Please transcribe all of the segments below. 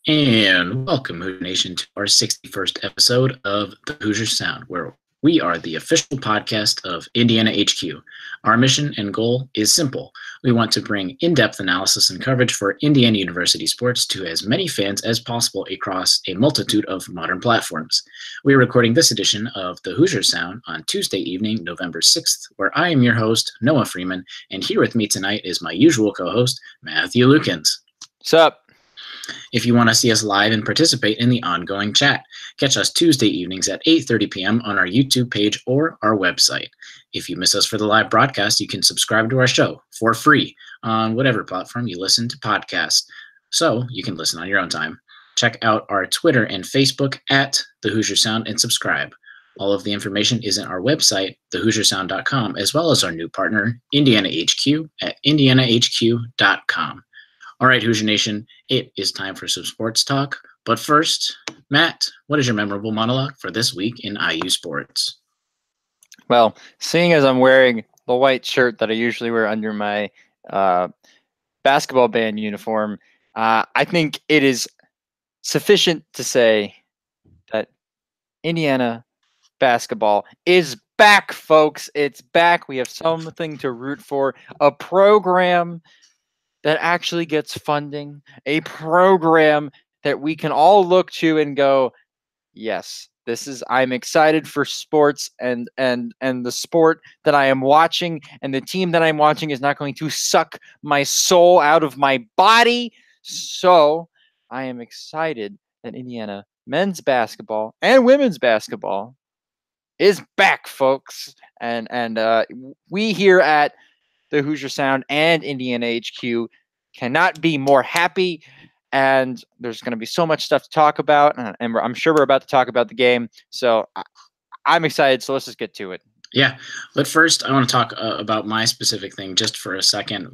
And welcome, Hoosier Nation, to our 61st episode of the Hoosier Sound, where we are the official podcast of IndianaHQ. Our mission and goal is simple. We want to bring in-depth analysis and coverage for Indiana University sports to as many fans as possible across a multitude of modern platforms. We are recording this edition of the Hoosier Sound on Tuesday evening, November 6th, where I am your host, Noah Freeman, and here with me tonight is my usual co-host, Matthew Lukens. What's up? If you want to see us live and participate in the ongoing chat, catch us Tuesday evenings at 8:30 p.m. on our YouTube page or our website. If you miss us for the live broadcast, you can subscribe to our show for free on whatever platform you listen to podcasts, so you can listen on your own time. Check out our Twitter and Facebook at The Hoosier Sound and subscribe. All of the information is in our website, thehoosiersound.com, as well as our new partner, IndianaHQ, at indianahq.com. All right, Hoosier Nation, it is time for some sports talk. But first, Matt, what is your memorable monologue for this week in IU sports? Well, seeing as I'm wearing the white shirt that I usually wear under my basketball band uniform, I think it is sufficient to say that Indiana basketball is back, folks. It's back. We have something to root for. A program that actually gets funding, a program that we can all look to and go, yes, I'm excited for sports and the sport that I am watching, and the team that I'm watching is not going to suck my soul out of my body. So I am excited that Indiana men's basketball and women's basketball is back, folks. And we here at the Hoosier Sound and IndianaHQ cannot be more happy, and there's going to be so much stuff to talk about, and I'm sure we're about to talk about the game, so I'm excited, so let's just get to it. Yeah, but first I want to talk about my specific thing just for a second.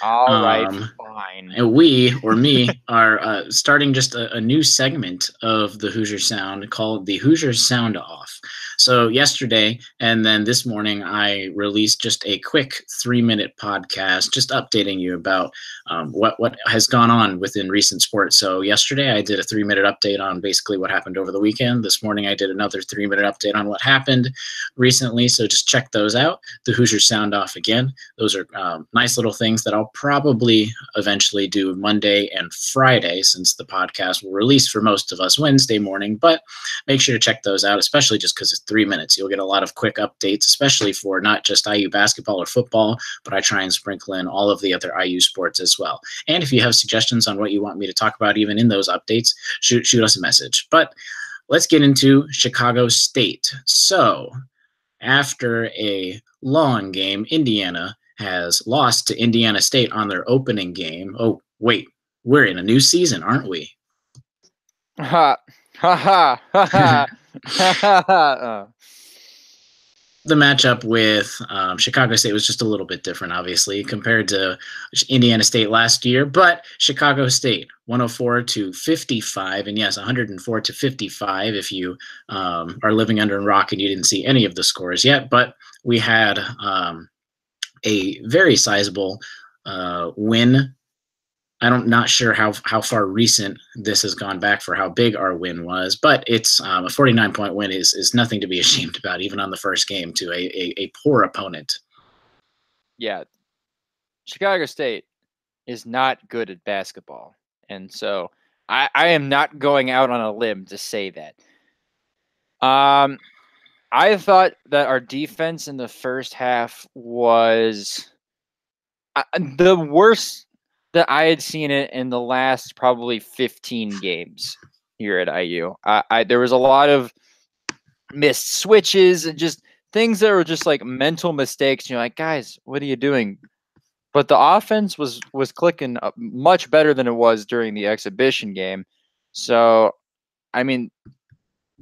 All right, fine. We, or me, are starting just a new segment of the Hoosier Sound called the Hoosier Sound Off. So yesterday and then this morning, I released just a quick 3-minute podcast, just updating you about what has gone on within recent sports. So yesterday I did a 3-minute update on basically what happened over the weekend. This morning I did another 3-minute update on what happened recently. So just check those out. The Hoosier Sound Off again. Those are nice little things that I'll probably eventually do Monday and Friday, since the podcast will release for most of us Wednesday morning. But make sure to check those out, especially just because it's 3 minutes. You'll get a lot of quick updates, especially for not just IU basketball or football, but I try and sprinkle in all of the other IU sports as well. And if you have suggestions on what you want me to talk about, even in those updates, shoot us a message. But let's get into Chicago State. So after a long game, Indiana has lost to Indiana State on their opening game. Oh, wait, we're in a new season, aren't we? Ha ha ha ha ha. The matchup with Chicago State was just a little bit different, obviously, compared to Indiana State last year. But Chicago State, 104-55, and yes, 104-55 if you are living under a rock and you didn't see any of the scores yet. But we had a very sizable win. I'm not sure how far recent this has gone back for how big our win was, but it's a 49-point win is nothing to be ashamed about, even on the first game to a poor opponent. Yeah, Chicago State is not good at basketball, and so I am not going out on a limb to say that. I thought that our defense in the first half was the worst that I had seen it in the last probably 15 games here at IU. There was a lot of missed switches and just things that were just like mental mistakes. You're like, guys, what are you doing? But the offense was clicking much better than it was during the exhibition game. So, I mean,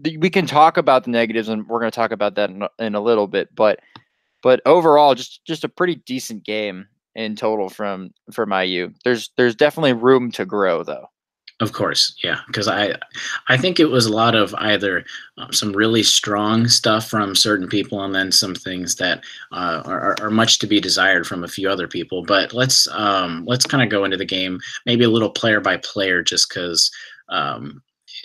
we can talk about the negatives, and we're going to talk about that in a little bit. But overall, just a pretty decent game in total from IU. There's definitely room to grow, though. Of course, yeah, because I think it was a lot of either some really strong stuff from certain people, and then some things that are much to be desired from a few other people. But let's kind of go into the game, maybe a little player by player, just because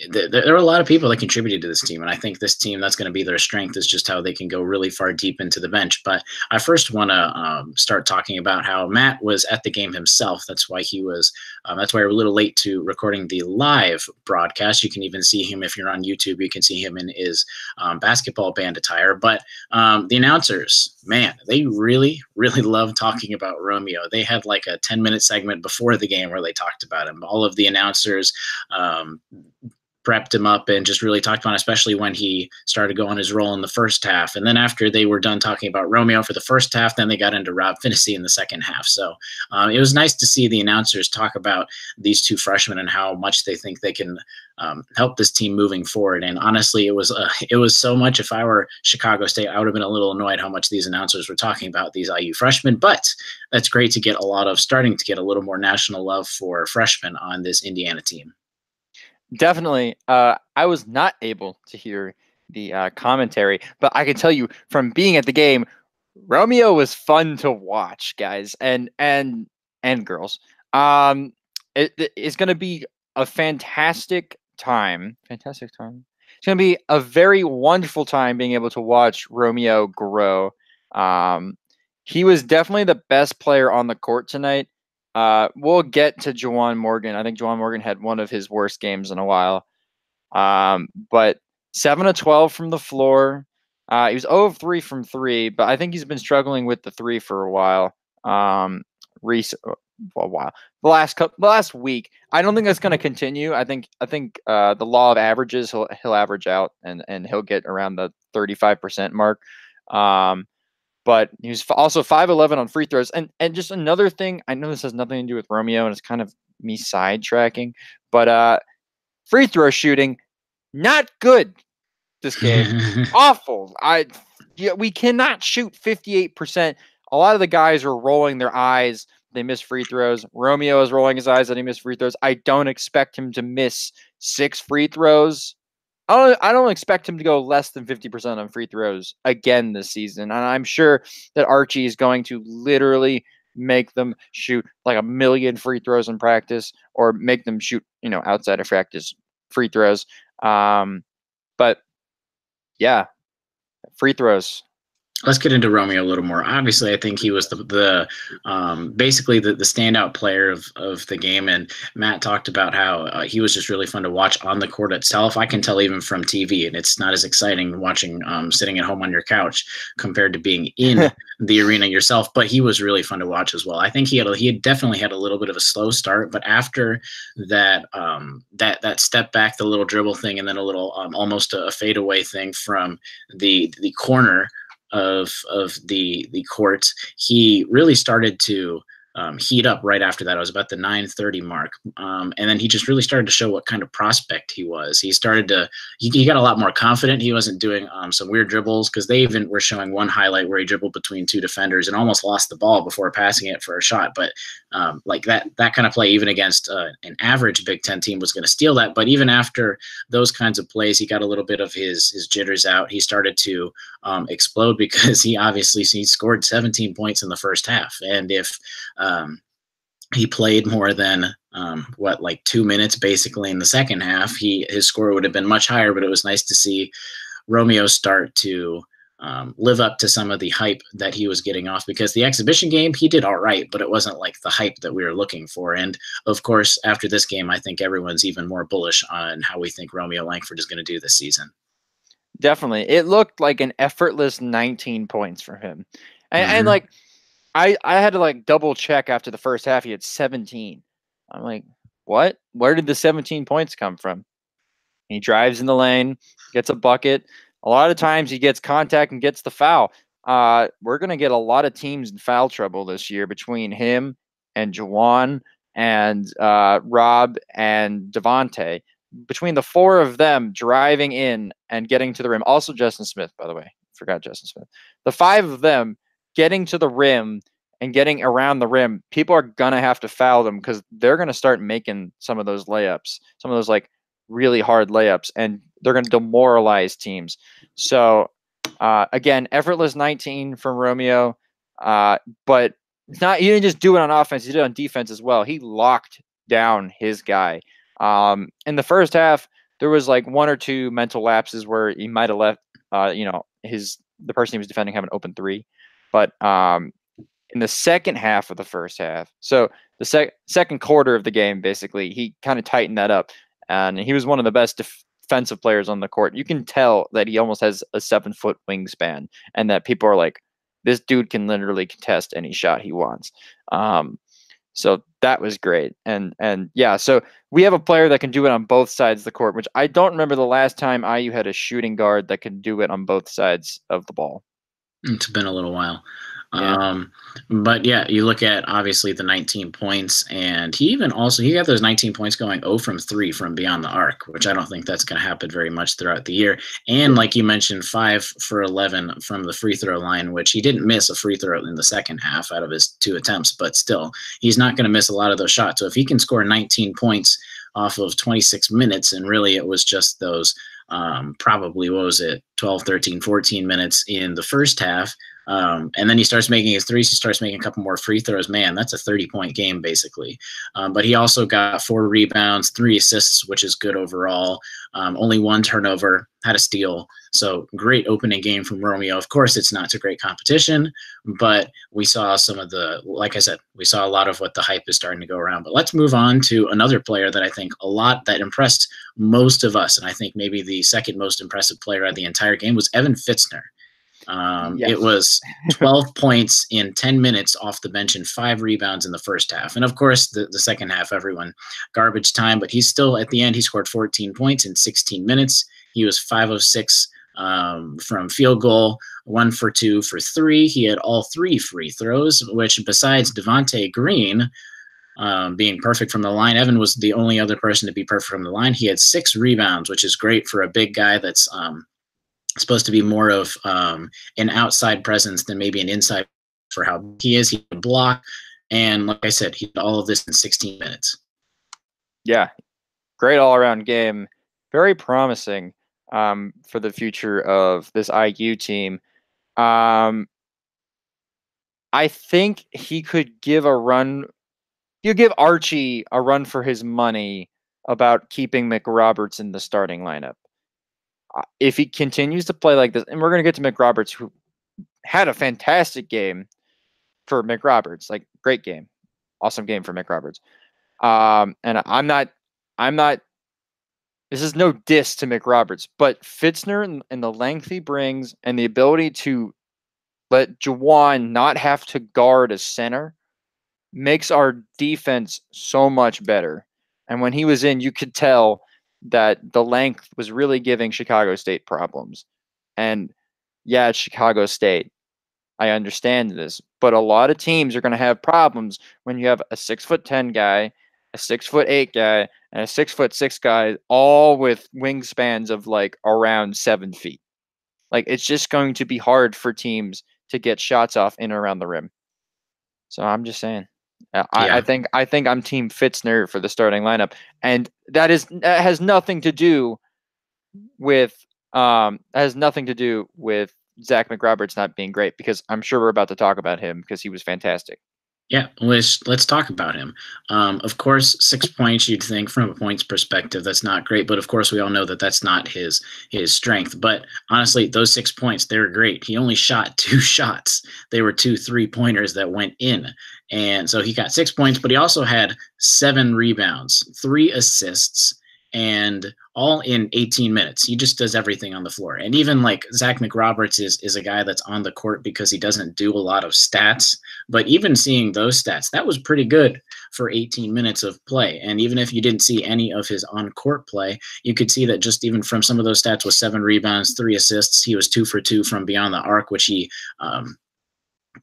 there are a lot of people that contributed to this team, and I think this team, that's going to be their strength, is just how they can go really far deep into the bench. But I first want to start talking about how Matt was at the game himself. That's why he was. That's why we're a little late to recording the live broadcast. You can even see him if you're on YouTube. You can see him in his basketball band attire. But the announcers, man, they really, really love talking about Romeo. They had like a 10-minute segment before the game where they talked about him. All of the announcers prepped him up and just really talked about him, especially when he started going his role in the first half. And then after they were done talking about Romeo for the first half, then they got into Rob Finney in the second half. So it was nice to see the announcers talk about these two freshmen and how much they think they can help this team moving forward. And honestly, it was so much. If I were Chicago State, I would have been a little annoyed how much these announcers were talking about these IU freshmen. But that's great to get starting to get a little more national love for freshmen on this Indiana team. Definitely. I was not able to hear the commentary, but I can tell you from being at the game, Romeo was fun to watch, guys and girls. It's going to be a fantastic time. Fantastic time. It's going to be a very wonderful time being able to watch Romeo grow. He was definitely the best player on the court tonight. We'll get to Juwan Morgan. I think Juwan Morgan had one of his worst games in a while. But 7 of 12 from the floor. He was 0 of 3 from 3, but I think he's been struggling with the 3 for a while. The last week. I don't think that's going to continue. I think the law of averages, he'll average out and he'll get around the 35% mark. But he was also 5-11 on free throws. And just another thing, I know this has nothing to do with Romeo, and it's kind of me sidetracking, but free throw shooting, not good this game. Awful. We cannot shoot 58%. A lot of the guys are rolling their eyes. They miss free throws. Romeo is rolling his eyes that he missed free throws. I don't expect him to miss 6 free throws. I don't expect him to go less than 50% on free throws again this season. And I'm sure that Archie is going to literally make them shoot like 1 million free throws in practice, or make them shoot, outside of practice free throws. But yeah, free throws. Let's get into Romeo a little more. Obviously, I think he was basically the standout player of the game. And Matt talked about how he was just really fun to watch on the court itself. I can tell even from TV, and it's not as exciting watching sitting at home on your couch compared to being in the arena yourself. But he was really fun to watch as well. I think he had definitely had a little bit of a slow start, but after that that step back, the little dribble thing, and then a little almost a fadeaway thing from the corner of the court, he really started to heat up right after that. It was about the 9:30 mark. And then he just really started to show what kind of prospect he was. He got a lot more confident. He wasn't doing some weird dribbles, because they even were showing one highlight where he dribbled between 2 defenders and almost lost the ball before passing it for a shot. But like that kind of play, even against an average Big Ten team, was going to steal that. But even after those kinds of plays, he got a little bit of his jitters out. He started to explode, because he scored 17 points in the first half. And if he played more than 2 minutes basically in the second half, his score would have been much higher. But it was nice to see Romeo start to live up to some of the hype that he was getting off, because the exhibition game, he did all right, but it wasn't like the hype that we were looking for. And of course, after this game, I think everyone's even more bullish on how we think Romeo Langford is going to do this season. Definitely. It looked like an effortless 19 points for him. And like, I had to double check after the first half. He had 17. I'm like, what? Where did the 17 points come from? He drives in the lane, gets a bucket. A lot of times he gets contact and gets the foul. We're going to get a lot of teams in foul trouble this year between him and Juwan and Rob and Devontae. Between the 4 of them driving in and getting to the rim. Also Justin Smith, by the way. Forgot Justin Smith. The 5 of them getting to the rim and getting around the rim, people are going to have to foul them, because they're going to start making some of those layups, some of those really hard layups, and they're going to demoralize teams. So again, effortless 19 from Romeo, but he didn't just do it on offense, he did it on defense as well. He locked down his guy. In the first half, there was like one or two mental lapses where he might have left, the person he was defending have an open three. But in the second half of the first half, so the second quarter of the game, basically, he kind of tightened that up, and he was one of the best defensive players on the court. You can tell that he almost has a 7-foot wingspan, and that people are like, this dude can literally contest any shot he wants. So that was great. And yeah, so we have a player that can do it on both sides of the court, which I don't remember the last time IU had a shooting guard that could do it on both sides of the ball. It's been a little while. Yeah. But yeah, you look at obviously the 19 points, and he got those 19 points going 0 from 3 from beyond the arc, which I don't think that's going to happen very much throughout the year. And like you mentioned, 5 for 11 from the free throw line, which he didn't miss a free throw in the second half out of his 2 attempts, but still, he's not going to miss a lot of those shots. So if he can score 19 points off of 26 minutes, and really it was just those probably, 12, 13, 14 minutes in the first half. And then he starts making his threes. He starts making a couple more free throws. Man, that's a 30-point game, basically. But he also got 4 rebounds, 3 assists, which is good overall. Only 1 turnover, had a steal. So great opening game from Romeo. Of course, it's not a great competition, but we saw like I said, we saw a lot of what the hype is starting to go around. But let's move on to another player that I think that impressed most of us. And I think maybe the second most impressive player of the entire game was Evan Fitzner. Yes. It was 12 points in 10 minutes off the bench and 5 rebounds in the first half. And of course, the second half, everyone garbage time, but he's still at the end. He scored 14 points in 16 minutes. He was 5 of 6 from field goal, 1 for 2 for 3. He had all 3 free throws, which besides Devontae Green being perfect from the line, Evan was the only other person to be perfect from the line. He had 6 rebounds, which is great for a big guy that's supposed to be more of an outside presence than maybe an inside for how he is. He can block. And like I said, he did all of this in 16 minutes. Yeah. Great all-around game. Very promising for the future of this IU team. I think he could give a run. You give Archie a run for his money about keeping McRoberts in the starting lineup. If he continues to play like this, and we're going to get to McRoberts, who had a fantastic game for McRoberts, like great game, awesome game for McRoberts. And I'm not, this is no diss to McRoberts, but Fitzner and the length he brings and the ability to let Juwan not have to guard a center makes our defense so much better. And when he was in, you could tell that the length was really giving Chicago State problems. And yeah, it's Chicago State. I understand this, but a lot of teams are going to have problems when you have a 6'10" guy, a 6'8" guy, and a 6'6" guy, all with wingspans of like around 7 feet. Like, it's just going to be hard for teams to get shots off in and around the rim. So I'm just saying. I think I'm Team Fitzner for the starting lineup, and that has nothing to do with Zach McRoberts not being great, because I'm sure we're about to talk about him because he was fantastic. Yeah, let's talk about him. Of course, 6 points, you'd think from a points perspective, that's not great. But of course, we all know that that's not his strength. But honestly, those 6 points, they were great. He only shot 2 shots. They were 2 3-pointers that went in. And so he got 6 points, but he also had 7 rebounds, 3 assists, and all in 18 minutes. He just does everything on the floor. And even like Zach McRoberts is a guy that's on the court because he doesn't do a lot of stats. But even seeing those stats, that was pretty good for 18 minutes of play. And even if you didn't see any of his on-court play, you could see that just even from some of those stats with 7 rebounds, 3 assists, he was 2 for 2 from beyond the arc, which he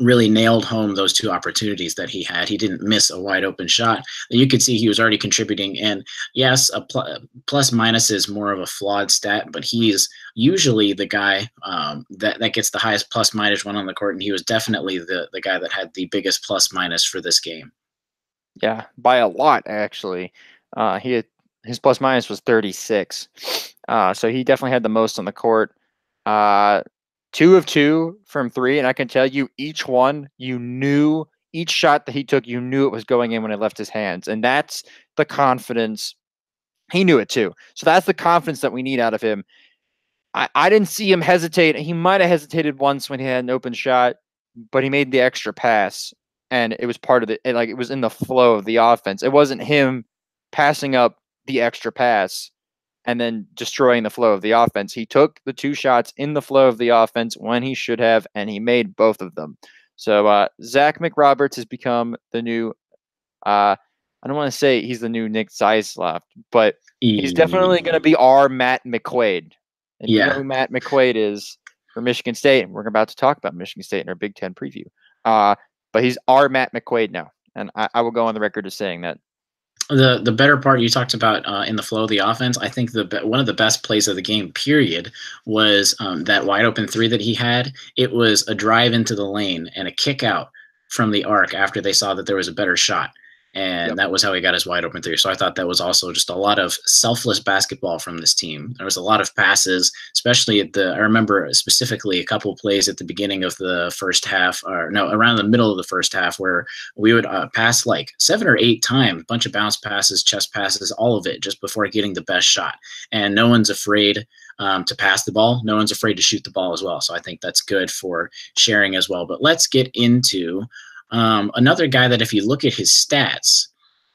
really nailed home those 2 opportunities that he had. He didn't miss a wide open shot. You could see he was already contributing. And yes, a plus minus is more of a flawed stat, but he's usually the guy that gets the highest plus minus one on the court. And he was definitely the guy that had the biggest plus minus for this game. Yeah, by a lot, actually. His plus minus was 36. So he definitely had the most on the court. 2 of 2 from 3, and I can tell you each shot that he took, you knew it was going in when it left his hands. And that's the confidence He knew it too. So that's the confidence that we need out of him. I didn't see him hesitate. He might have hesitated once when he had an open shot, but he made the extra pass, and it was part of it was in the flow of the offense. It wasn't him passing up the extra pass and then destroying the flow of the offense. He took the 2 shots in the flow of the offense when he should have, and he made both of them. So Zach McRoberts has become the new I don't want to say he's the new Nick Zeisloft, but he's definitely going to be our Matt McQuaid. And you know who Matt McQuaid is for Michigan State. And we're about to talk about Michigan State in our Big Ten preview. But he's our Matt McQuaid now. And I will go on the record as saying that. The better part you talked about in the flow of the offense, I think one of the best plays of the game, period, was that wide open 3 that he had. It was a drive into the lane and a kick out from the arc after they saw that there was a better shot. And that was how he got his wide open 3. So I thought that was also just a lot of selfless basketball from this team. There was a lot of passes, especially I remember specifically a couple of plays at the beginning of the first half, or no, around the middle of the first half, where we would pass like 7 or 8 times, a bunch of bounce passes, chest passes, all of it just before getting the best shot. And no one's afraid to pass the ball. No one's afraid to shoot the ball as well. So I think that's good for sharing as well. But let's get into another guy that if you look at his stats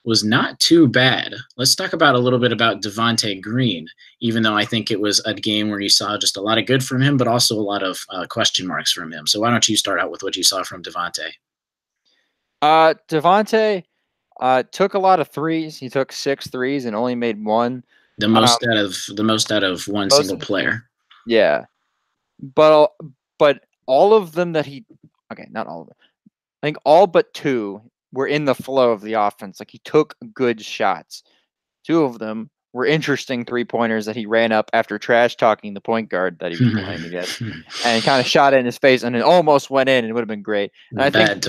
was not too bad. Let's talk about a little bit about Devonte Green, even though I think it was a game where you saw just a lot of good from him, but also a lot of question marks from him. So why don't you start out with what you saw from Devonte? Devonte took a lot of threes. He took 6 threes and only made 1. The most out of one single player. Yeah. But all of them that not all of them. I think all but 2 were in the flow of the offense. Like, he took good shots. 2 of them were interesting 3-pointers that he ran up after trash talking the point guard that he was playing against, and he kind of shot it in his face, and it almost went in, and it would have been great. And I think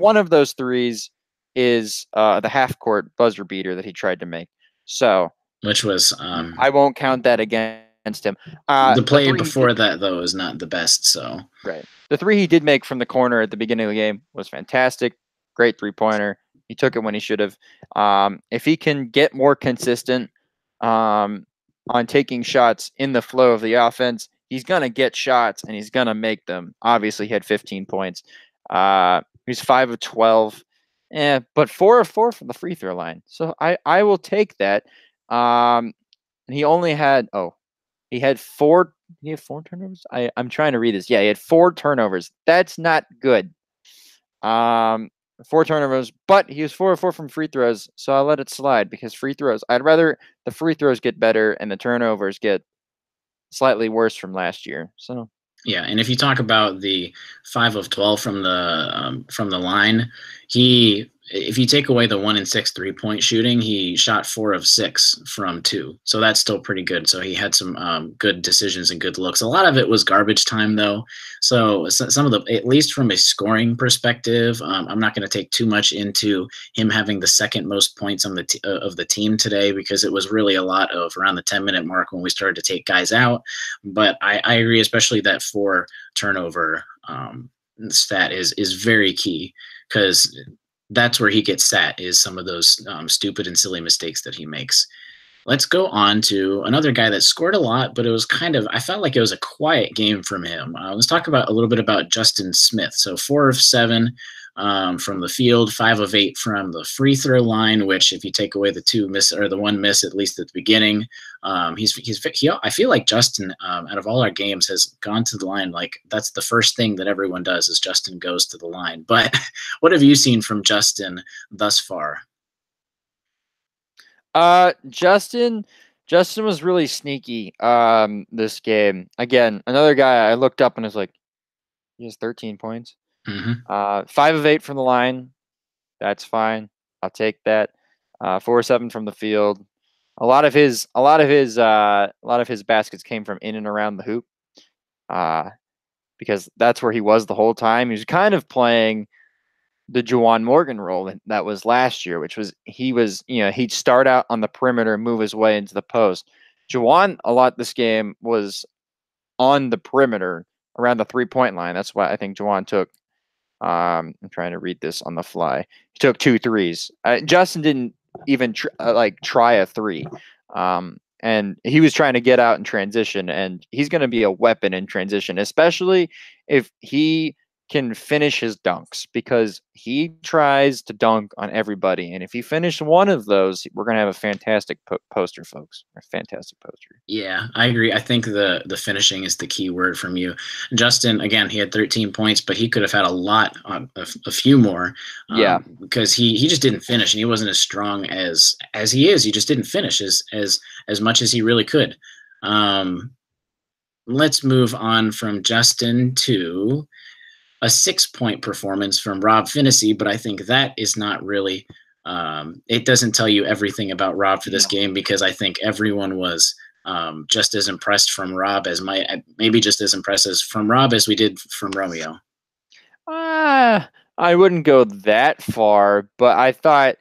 one of those threes is the half court buzzer beater that he tried to make. So, which was I won't count that against him. The play before that, though, is not the best. So right. The 3 he did make from the corner at the beginning of the game was fantastic. Great 3-pointer. He took it when he should have. If he can get more consistent on taking shots in the flow of the offense, he's going to get shots and he's going to make them. Obviously, he had 15 points. He's 5 of 12. But 4 of 4 from the free throw line. So I will take that. And he only had he had 4 turnovers. I'm trying to read this. Yeah, he had 4 turnovers. That's not good. 4 turnovers, but he was 4 of 4 from free throws, so I'll let it slide because free throws. I'd rather the free throws get better and the turnovers get slightly worse from last year. So yeah, and if you talk about the 5 of 12 from the line, if you take away the 1 and 6 3-point shooting, he shot 4 of 6 from 2. So that's still pretty good. So he had some good decisions and good looks. A lot of it was garbage time, though. So some of at least from a scoring perspective, I'm not going to take too much into him having the second most points on of the team today, because it was really a lot of around the 10-minute mark when we started to take guys out. But I agree, especially that 4 turnover stat is very key, because that's where he gets sat, is some of those stupid and silly mistakes that he makes. Let's go on to another guy that scored a lot, but it was I felt like it was a quiet game from him. Let's talk about a little bit about Justin Smith. So 4 of 7 from the field, 5 of 8 from the free throw line, which if you take away the 2 miss or the 1 miss, at least at the beginning, I feel like Justin, out of all our games, has gone to the line. Like, that's the first thing that everyone does is Justin goes to the line. But what have you seen from Justin thus far? Justin was really sneaky this game. Again, another guy I looked up and was like, he has 13 points. Mm-hmm. 5 of 8 from the line. That's fine. I'll take that. 4 of 7 from the field. A lot of his baskets came from in and around the hoop. Because that's where he was the whole time. He was kind of playing the Juwan Morgan role that was last year, which was he'd start out on the perimeter, move his way into the post. Juwan, a lot this game, was on the perimeter around the 3-point line. That's why I think Juwan took. I'm trying to read this on the fly. He took 2 threes. Justin didn't even try a 3. And he was trying to get out in transition, and he's going to be a weapon in transition, especially if he can finish his dunks, because he tries to dunk on everybody. And if he finished one of those, we're going to have a fantastic poster, folks. A fantastic poster. Yeah, I agree. I think the finishing is the key word from you. Justin, again, he had 13 points, but he could have had a lot, a few more, Yeah. because he just didn't finish, and he wasn't as strong as he is. He just didn't finish as much as he really could. Let's move on from Justin to a 6-point performance from Rob Finney, but I think that is not really. It doesn't tell you everything about Rob for this game, because I think everyone was just as impressed from Rob as maybe just as impressed as from Rob as we did from Romeo. I wouldn't go that far, but I thought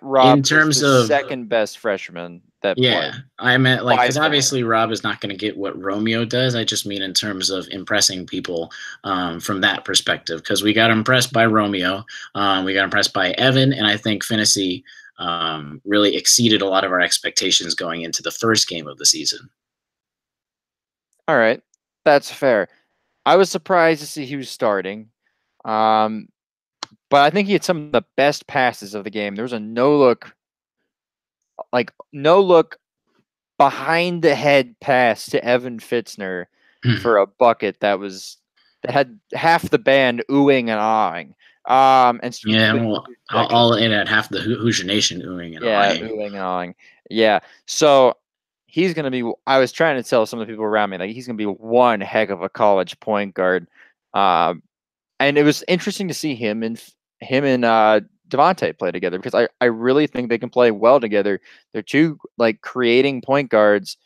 Rob in terms was the of second best freshman that yeah, played. I meant like, By because far. obviously Rob is not going to get what Romeo does. I just mean in terms of impressing people from that perspective, because we got impressed by Romeo, we got impressed by Evan, and I think Finney really exceeded a lot of our expectations going into the first game of the season. All right, that's fair. I was surprised to see he was starting, but I think he had some of the best passes of the game. There was a no look behind the head pass to Evan Fitzner for a bucket that had half the band oohing and ahhing. And yeah, well, all in at half the Hoosier Nation oohing and yeah, ahhing. oohing and ahhing. Yeah, so he's gonna be. I was trying to tell some of the people around me, like, he's gonna be one heck of a college point guard. And it was interesting to see him and Devontae play together, because I really think they can play well together. They're two like creating point guards,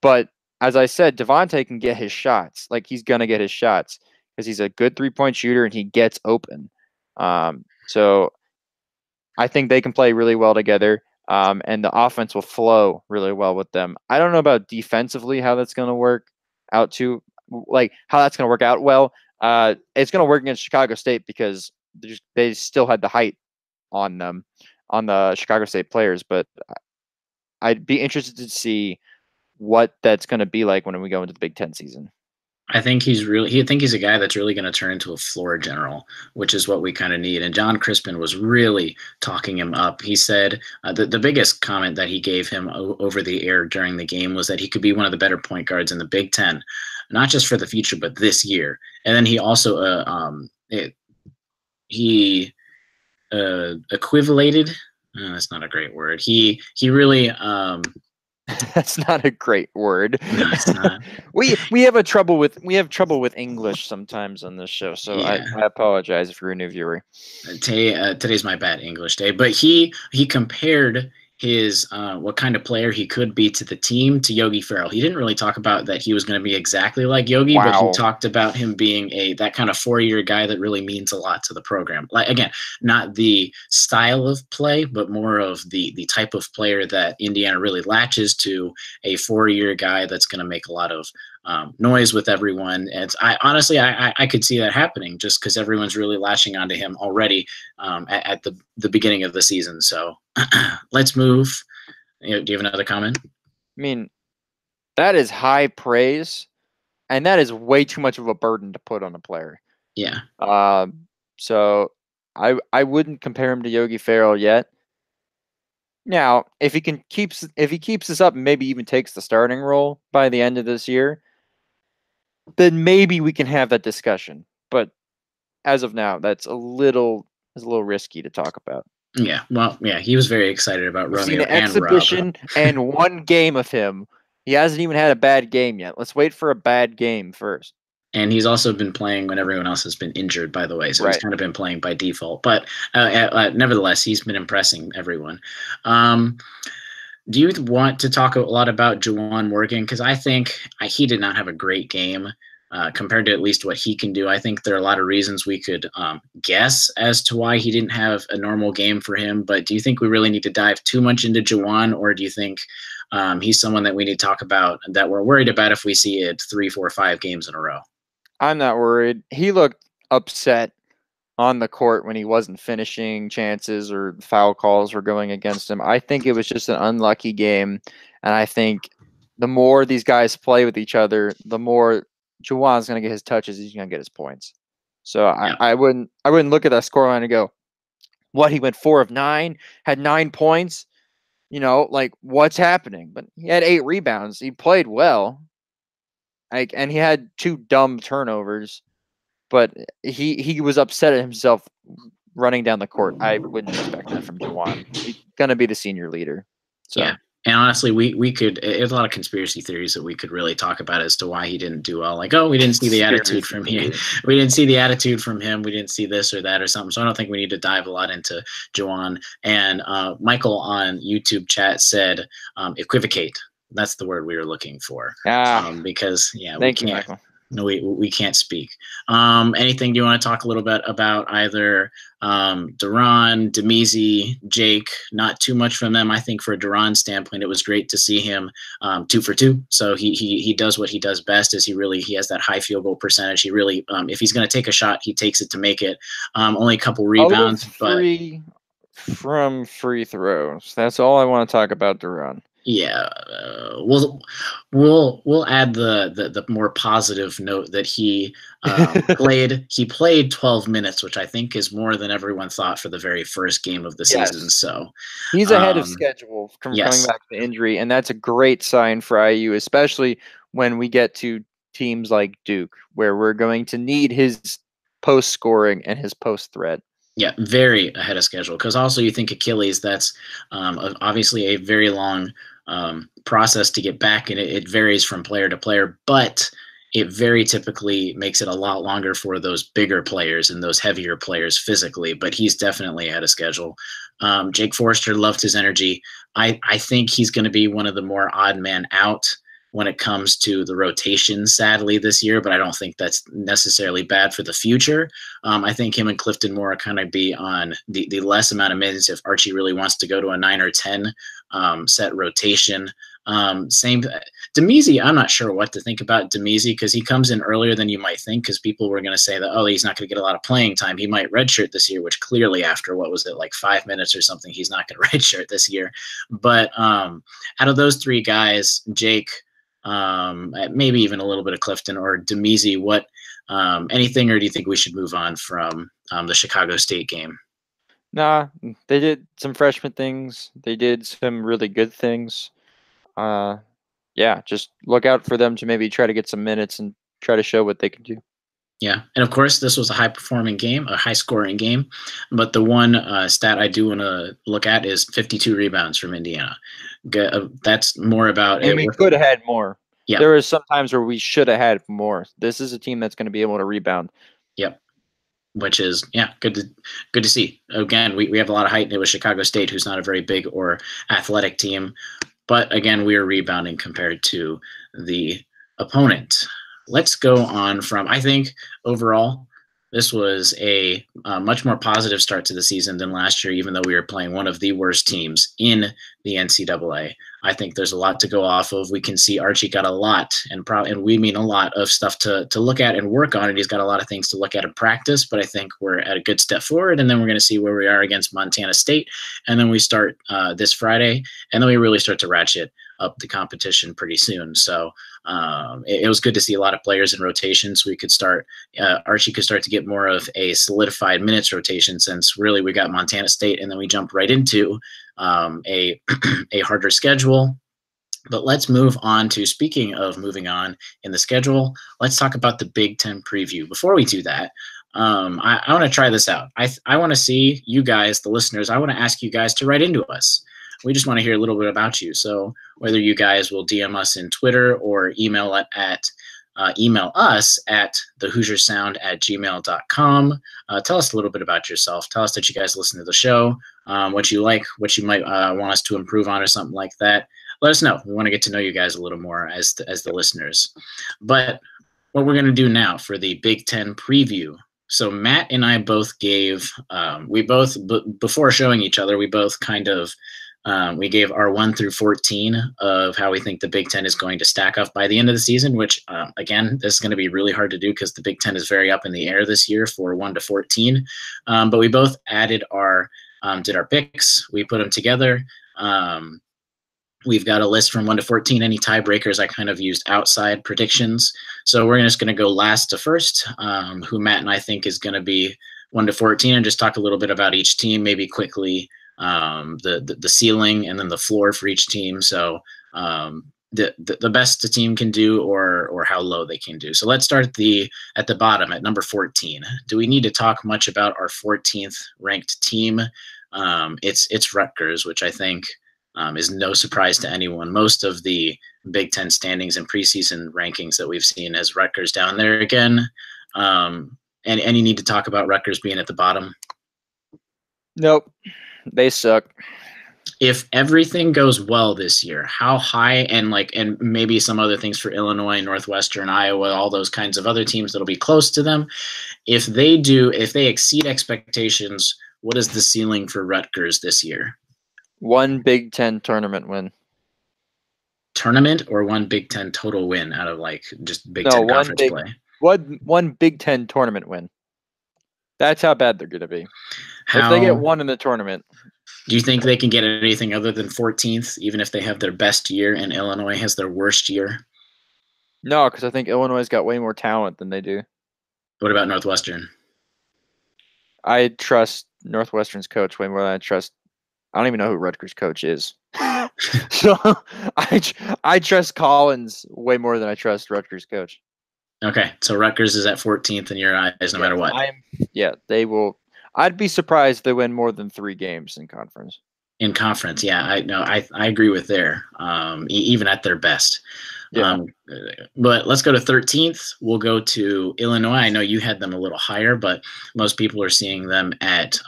but as I said, Devontae can get his shots. Like, he's gonna get his shots because he's a good 3-point shooter and he gets open. So I think they can play really well together, and the offense will flow really well with them. I don't know about defensively how that's going to work out to, like, how that's going to work out well. It's going to work against Chicago State because they still had the height on them, on the Chicago State players. But I'd be interested to see what that's going to be like when we go into the Big Ten season. I think he's a guy that's really going to turn into a floor general, which is what we kind of need. And John Crispin was really talking him up. He said the biggest comment that he gave him over the air during the game was that he could be one of the better point guards in the Big Ten, not just for the future, but this year. And then he also equivalated. That's not a great word. He really. That's not a great word. No, it's not. we have trouble with English sometimes on this show, so yeah. I apologize if you're a new viewer. Today's my bad English day, but he compared his what kind of player he could be to the team to Yogi Ferrell. He didn't really talk about that he was going to be exactly like Yogi, but he talked about him being that kind of 4-year guy that really means a lot to the program. Like, again, not the style of play, but more of the type of player that Indiana really latches to, a 4-year guy that's going to make a lot of noise with everyone. And I could see that happening just because everyone's really latching onto him already at the beginning of the season. So let's move. Do you have another comment? I mean, that is high praise, and that is way too much of a burden to put on a player. Yeah. So I wouldn't compare him to Yogi Ferrell yet. Now, if he keeps this up and maybe even takes the starting role by the end of this year, then maybe we can have that discussion. But as of now, that's a little risky to talk about. Yeah, well, yeah, he was very excited about Romeo seen an and exhibition Rob. and one game of him. He hasn't even had a bad game yet. Let's wait for a bad game first. And he's also been playing when everyone else has been injured, by the way. So He's kind of been playing by default. But nevertheless, he's been impressing everyone. Do you want to talk a lot about Juwan Morgan? Because I think he did not have a great game compared to at least what he can do. I think there are a lot of reasons we could guess as to why he didn't have a normal game for him. But do you think we really need to dive too much into Juwan, or do you think he's someone that we need to talk about that we're worried about if we see it 3, 4, 5 games in a row? I'm not worried. He looked upset on the court when he wasn't finishing chances or foul calls were going against him. I think it was just an unlucky game, and I think the more these guys play with each other, the more Juwan's going to get his touches. He's going to get his points. So Yeah. I wouldn't look at that scoreline and go, "What? He went 4 of 9, had 9 points." Like what's happening? But he had 8 rebounds. He played well, and he had 2 dumb turnovers. But he was upset at himself running down the court. I wouldn't expect that from Juwan. He's gonna be the senior leader. So. Yeah. And honestly, we could. There's a lot of conspiracy theories that we could really talk about as to why he didn't do well. Like, oh, we didn't see the attitude from him. We didn't see the attitude from him. We didn't see this or that or something. So I don't think we need to dive a lot into Juwan. And Michael on YouTube chat said equivocate. That's the word we were looking for. Because we can't. Michael. No, we can't speak. Anything you want to talk a little bit about either Duran, Demizi, Jake? Not too much from them. I think for Duran's standpoint, it was great to see him 2 for 2. So he does what he does best. Is he has that high field goal percentage. He really, if he's going to take a shot, he takes it to make it. Only a couple rebounds, but from free throws. That's all I want to talk about Duran. Yeah, we'll add the more positive note that he played 12 minutes, which I think is more than everyone thought for the very first game of the season. So he's ahead of schedule from coming back from injury, and that's a great sign for IU, especially when we get to teams like Duke, where we're going to need his post scoring and his post threat. Yeah, very ahead of schedule. Because also you think Achilles, that's obviously a very long process to get back, and it varies from player to player, but it very typically makes it a lot longer for those bigger players and those heavier players physically, but he's definitely ahead of schedule. Jake Forrester loved his energy. I think he's going to be one of the more odd man out when it comes to the rotation, sadly, this year, but I don't think that's necessarily bad for the future. I think him and Clifton Moore kind of be on the less amount of minutes if Archie really wants to go to a 9 or 10 set rotation. Same Demizi, I'm not sure what to think about Demizi because he comes in earlier than you might think because people were going to say that, oh, he's not going to get a lot of playing time. He might redshirt this year, which clearly after, what was it, like 5 minutes or something, he's not going to redshirt this year. But out of those 3 guys, Jake, maybe even a little bit of Clifton or Demizi, what anything, or do you think we should move on from the Chicago State game? Nah, they did some freshman things. They did some really good things. Just look out for them to maybe try to get some minutes and try to show what they can do. Yeah, and of course, this was a high-performing game, a high-scoring game. But the one stat I do want to look at is 52 rebounds from Indiana. That's more about. And we could have had more. Yeah, there was some times where we should have had more. This is a team that's going to be able to rebound. Yep. Which is good to see. Again, we have a lot of height. It was Chicago State, who's not a very big or athletic team, but again, we are rebounding compared to the opponent. Let's go on from, I think overall, this was a much more positive start to the season than last year, even though we were playing one of the worst teams in the NCAA. I think there's a lot to go off of. We can see Archie got a lot, and we mean a lot of stuff to look at and work on, and he's got a lot of things to look at and practice, but I think we're at a good step forward, and then we're going to see where we are against Montana State, and then we start this Friday, and then we really start to ratchet up the competition pretty soon. So it was good to see a lot of players in rotation, so we could start, Archie could start to get more of a solidified minutes rotation, since really we got Montana State, and then we jump right into a harder schedule. But let's move on to, speaking of moving on in the schedule, let's talk about the Big Ten preview. Before we do that, I want to try this out. I want to see you guys, the listeners, I want to ask you guys to write into us. We just want to hear a little bit about you. So whether you guys will DM us in Twitter or email us at thehoosiersound@gmail.com. Tell us a little bit about yourself. Tell us that you guys listen to the show, what you like, what you might want us to improve on or something like that. Let us know. We want to get to know you guys a little more as the listeners. But what we're going to do now for the Big Ten preview. So Matt and I both gave, before showing each other, we both kind of We gave our 1 through 14 of how we think the Big Ten is going to stack up by the end of the season, which, again, this is going to be really hard to do because the Big Ten is very up in the air this year for 1 to 14. But we both added did our picks. We put them together. We've got a list from 1 to 14. Any tiebreakers, I kind of used outside predictions. So we're just going to go last to first, who Matt and I think is going to be 1 to 14, and just talk a little bit about each team, maybe quickly, the ceiling and then the floor for each team. So the best the team can do, or how low they can do. So let's start at the bottom at number 14. Do we need to talk much about our 14th ranked team? It's Rutgers, which I think is no surprise to anyone. Most of the Big Ten standings and preseason rankings that we've seen as Rutgers down there again. And you need to talk about Rutgers being at the bottom? Nope. They suck. If everything goes well this year, how high, and maybe some other things for Illinois, Northwestern, Iowa, all those kinds of other teams that'll be close to them, if they exceed expectations, what is the ceiling for Rutgers this year? 1 Big Ten tournament win. Tournament, or 1 Big Ten total win out of just Big Ten conference play? One Big Ten tournament win. That's how bad they're going to be. If they get 1 in the tournament. Do you think they can get anything other than 14th, even if they have their best year and Illinois has their worst year? No, because I think Illinois has got way more talent than they do. What about Northwestern? I trust Northwestern's coach way more than I trust. I don't even know who Rutgers' coach is. So I trust Collins way more than I trust Rutgers' coach. Okay, so Rutgers is at 14th in your eyes, no matter what. They will. I'd be surprised if they win more than 3 games in conference. In conference, yeah, I agree with there. Even at their best. Yeah. But let's go to 13th. We'll go to Illinois. I know you had them a little higher, but most people are seeing them at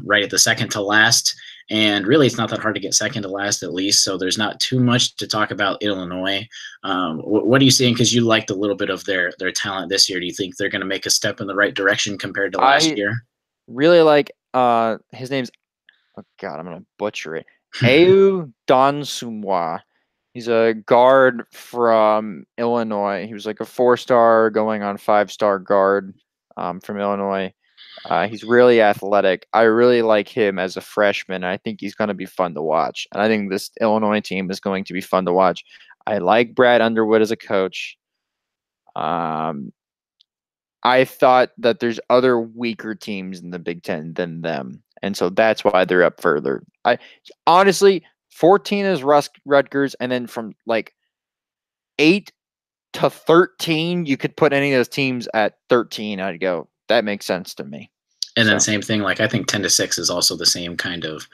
right at the second to last. And really, it's not that hard to get second to last, at least. So there's not too much to talk about Illinois. What are you seeing? Because you liked a little bit of their talent this year. Do you think they're going to make a step in the right direction compared to last year? Really like his name's, oh God, I'm going to butcher it. Ayu Donsumwa. He's a guard from Illinois. He was like a 4-star going on 5-star guard from Illinois. He's really athletic. I really like him as a freshman. I think he's going to be fun to watch. And I think this Illinois team is going to be fun to watch. I like Brad Underwood as a coach. I thought that there's other weaker teams in the Big Ten than them. And so that's why they're up further. Honestly, 14 is Rutgers, and then from 8 to 13, you could put any of those teams at 13. I'd go, that makes sense to me. And then same thing, I think 10 to 6 is also the same kind of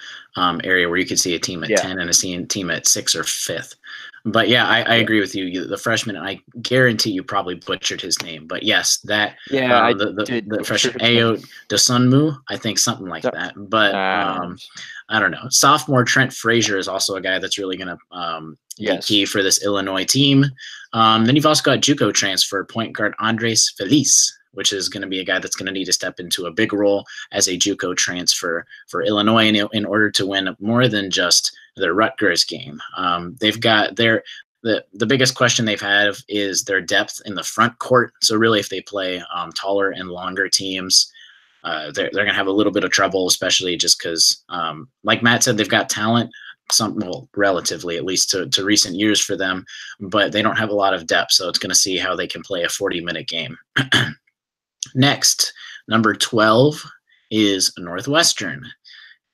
area where you could see a team at 10 and a team at 6 or 5th. But yeah, I agree with you. The freshman, I guarantee you probably butchered his name, but yes, that the freshman Ayo Dosunmu, I think something like that. But I don't know. Sophomore Trent Frazier is also a guy that's really going to be key for this Illinois team. Then you've also got JUCO transfer point guard Andres Feliz, which is going to be a guy that's going to need to step into a big role as a JUCO transfer for Illinois in order to win more than just the Rutgers game. They've got the biggest question they've had is their depth in the front court. So really, if they play taller and longer teams, they're going to have a little bit of trouble, especially just because, like Matt said, they've got talent, relatively, at least to recent years for them, but they don't have a lot of depth. So it's going to see how they can play a 40-minute game. Next, number 12 is Northwestern.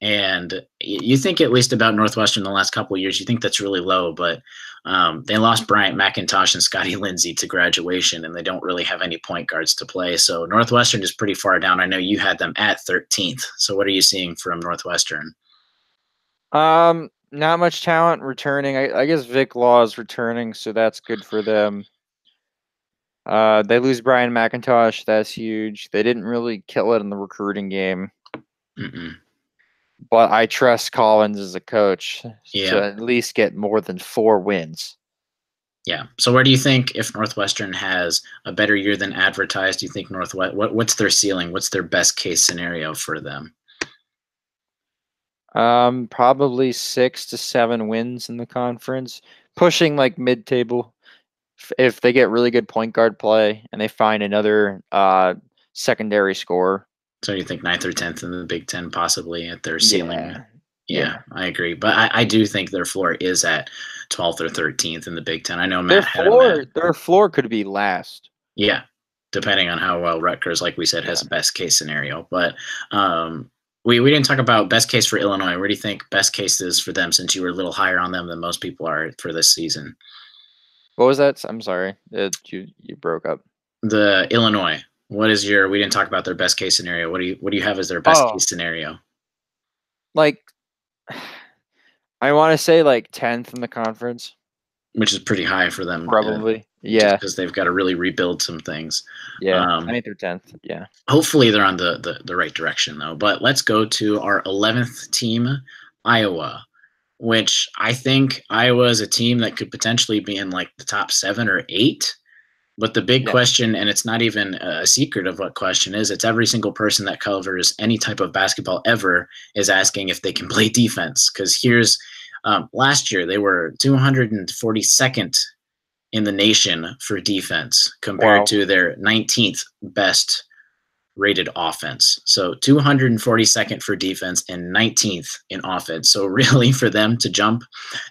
And you think at least about Northwestern the last couple of years, you think that's really low, but they lost Bryant McIntosh and Scotty Lindsey to graduation, and they don't really have any point guards to play. So Northwestern is pretty far down. I know you had them at 13th. So what are you seeing from Northwestern? Not much talent returning. I guess Vic Law is returning, so that's good for them. They lose Brian McIntosh. That's huge. They didn't really kill it in the recruiting game. But I trust Collins as a coach to at least get more than 4 wins. Yeah. So where do you think, if Northwestern has a better year than advertised, do you think what's their ceiling? What's their best case scenario for them? Probably 6 to 7 wins in the conference, pushing like mid-table. If they get really good point guard play and they find another secondary score. So you think ninth or 10th in the Big Ten possibly at their ceiling? Yeah. Yeah, Yeah. I agree. But I do think their floor is at 12th or 13th in the Big Ten. I know Their Matt had them at, floor could be last. yeah, depending on how well Rutgers, like we said, has Yeah. a best case scenario. But we didn't talk about best case for Illinois. Where do you think best case is for them since you were a little higher on them than most people are for this season? What was that? I'm sorry. You broke up. The Illinois. What is your? We didn't talk about their best case scenario. What do you have as their best Oh, case scenario? like I want to say like 10th in the conference. Which is pretty high for them, Probably. just Yeah. because they've got to really rebuild some things. Yeah. 9th or 10th. Yeah. Hopefully, they're on the right direction though. But let's go to our 11th team, Iowa, which I think Iowa is a team that could potentially be in like the top 7 or 8. But the big Yeah. question, and it's not even a secret of what question is, it's every single person that covers any type of basketball ever is asking if they can play defense. Because here's last year, they were 242nd in the nation for defense compared Wow. to their 19th best rated offense. So 242nd for defense and 19th in offense. So really for them to jump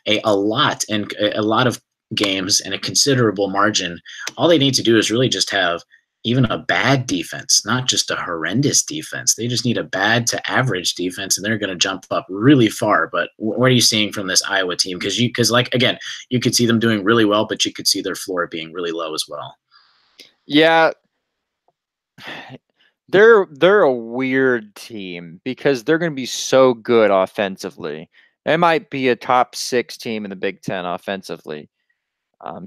a lot and a lot of games and a considerable margin, all they need to do is really just have even a bad defense, not just a horrendous defense. They just need a bad to average defense, and they're going to jump up really far. But what are you seeing from this Iowa team? Because like again, you could see them doing really well, but you could see their floor being really low as well. Yeah. They're a weird team because they're going to be so good offensively. They might be a top 6 team in the Big Ten offensively.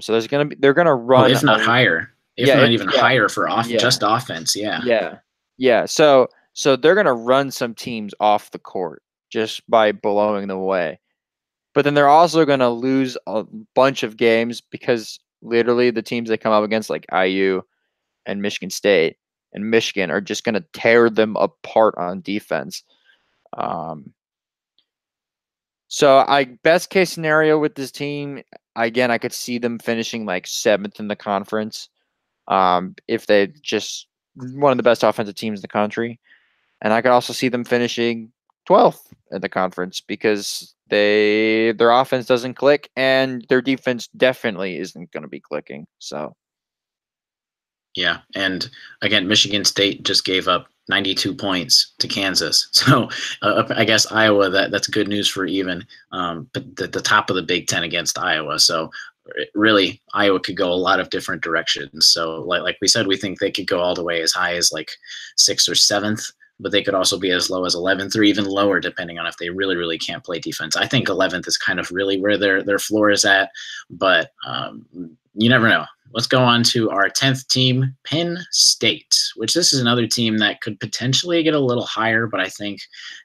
So they're gonna Oh, run if not higher, if yeah, not even yeah, higher for yeah, just offense. Yeah. yeah, yeah. So they're gonna run some teams off the court just by blowing them away. But then they're also gonna lose a bunch of games because literally the teams they come up against, like IU and Michigan State and Michigan, are just gonna tear them apart on defense. Um, So best case scenario with this team, again, I could see them finishing like 7th in the conference. If they just one of the best offensive teams in the country. And I could also see them finishing 12th in the conference because their offense doesn't click and their defense definitely isn't going to be clicking. So Yeah, and again, Michigan State just gave up 92 points to Kansas. So I guess Iowa, that's good news for even, but the top of the Big Ten against Iowa. So really, Iowa could go a lot of different directions. So like we said, we think they could go all the way as high as like 6th or 7th, but they could also be as low as 11th or even lower, depending on if they really can't play defense. I think 11th is kind of really where their floor is at, but you never know. Let's go on to our 10th team, Penn State, which this is another team that could potentially get a little higher, but I think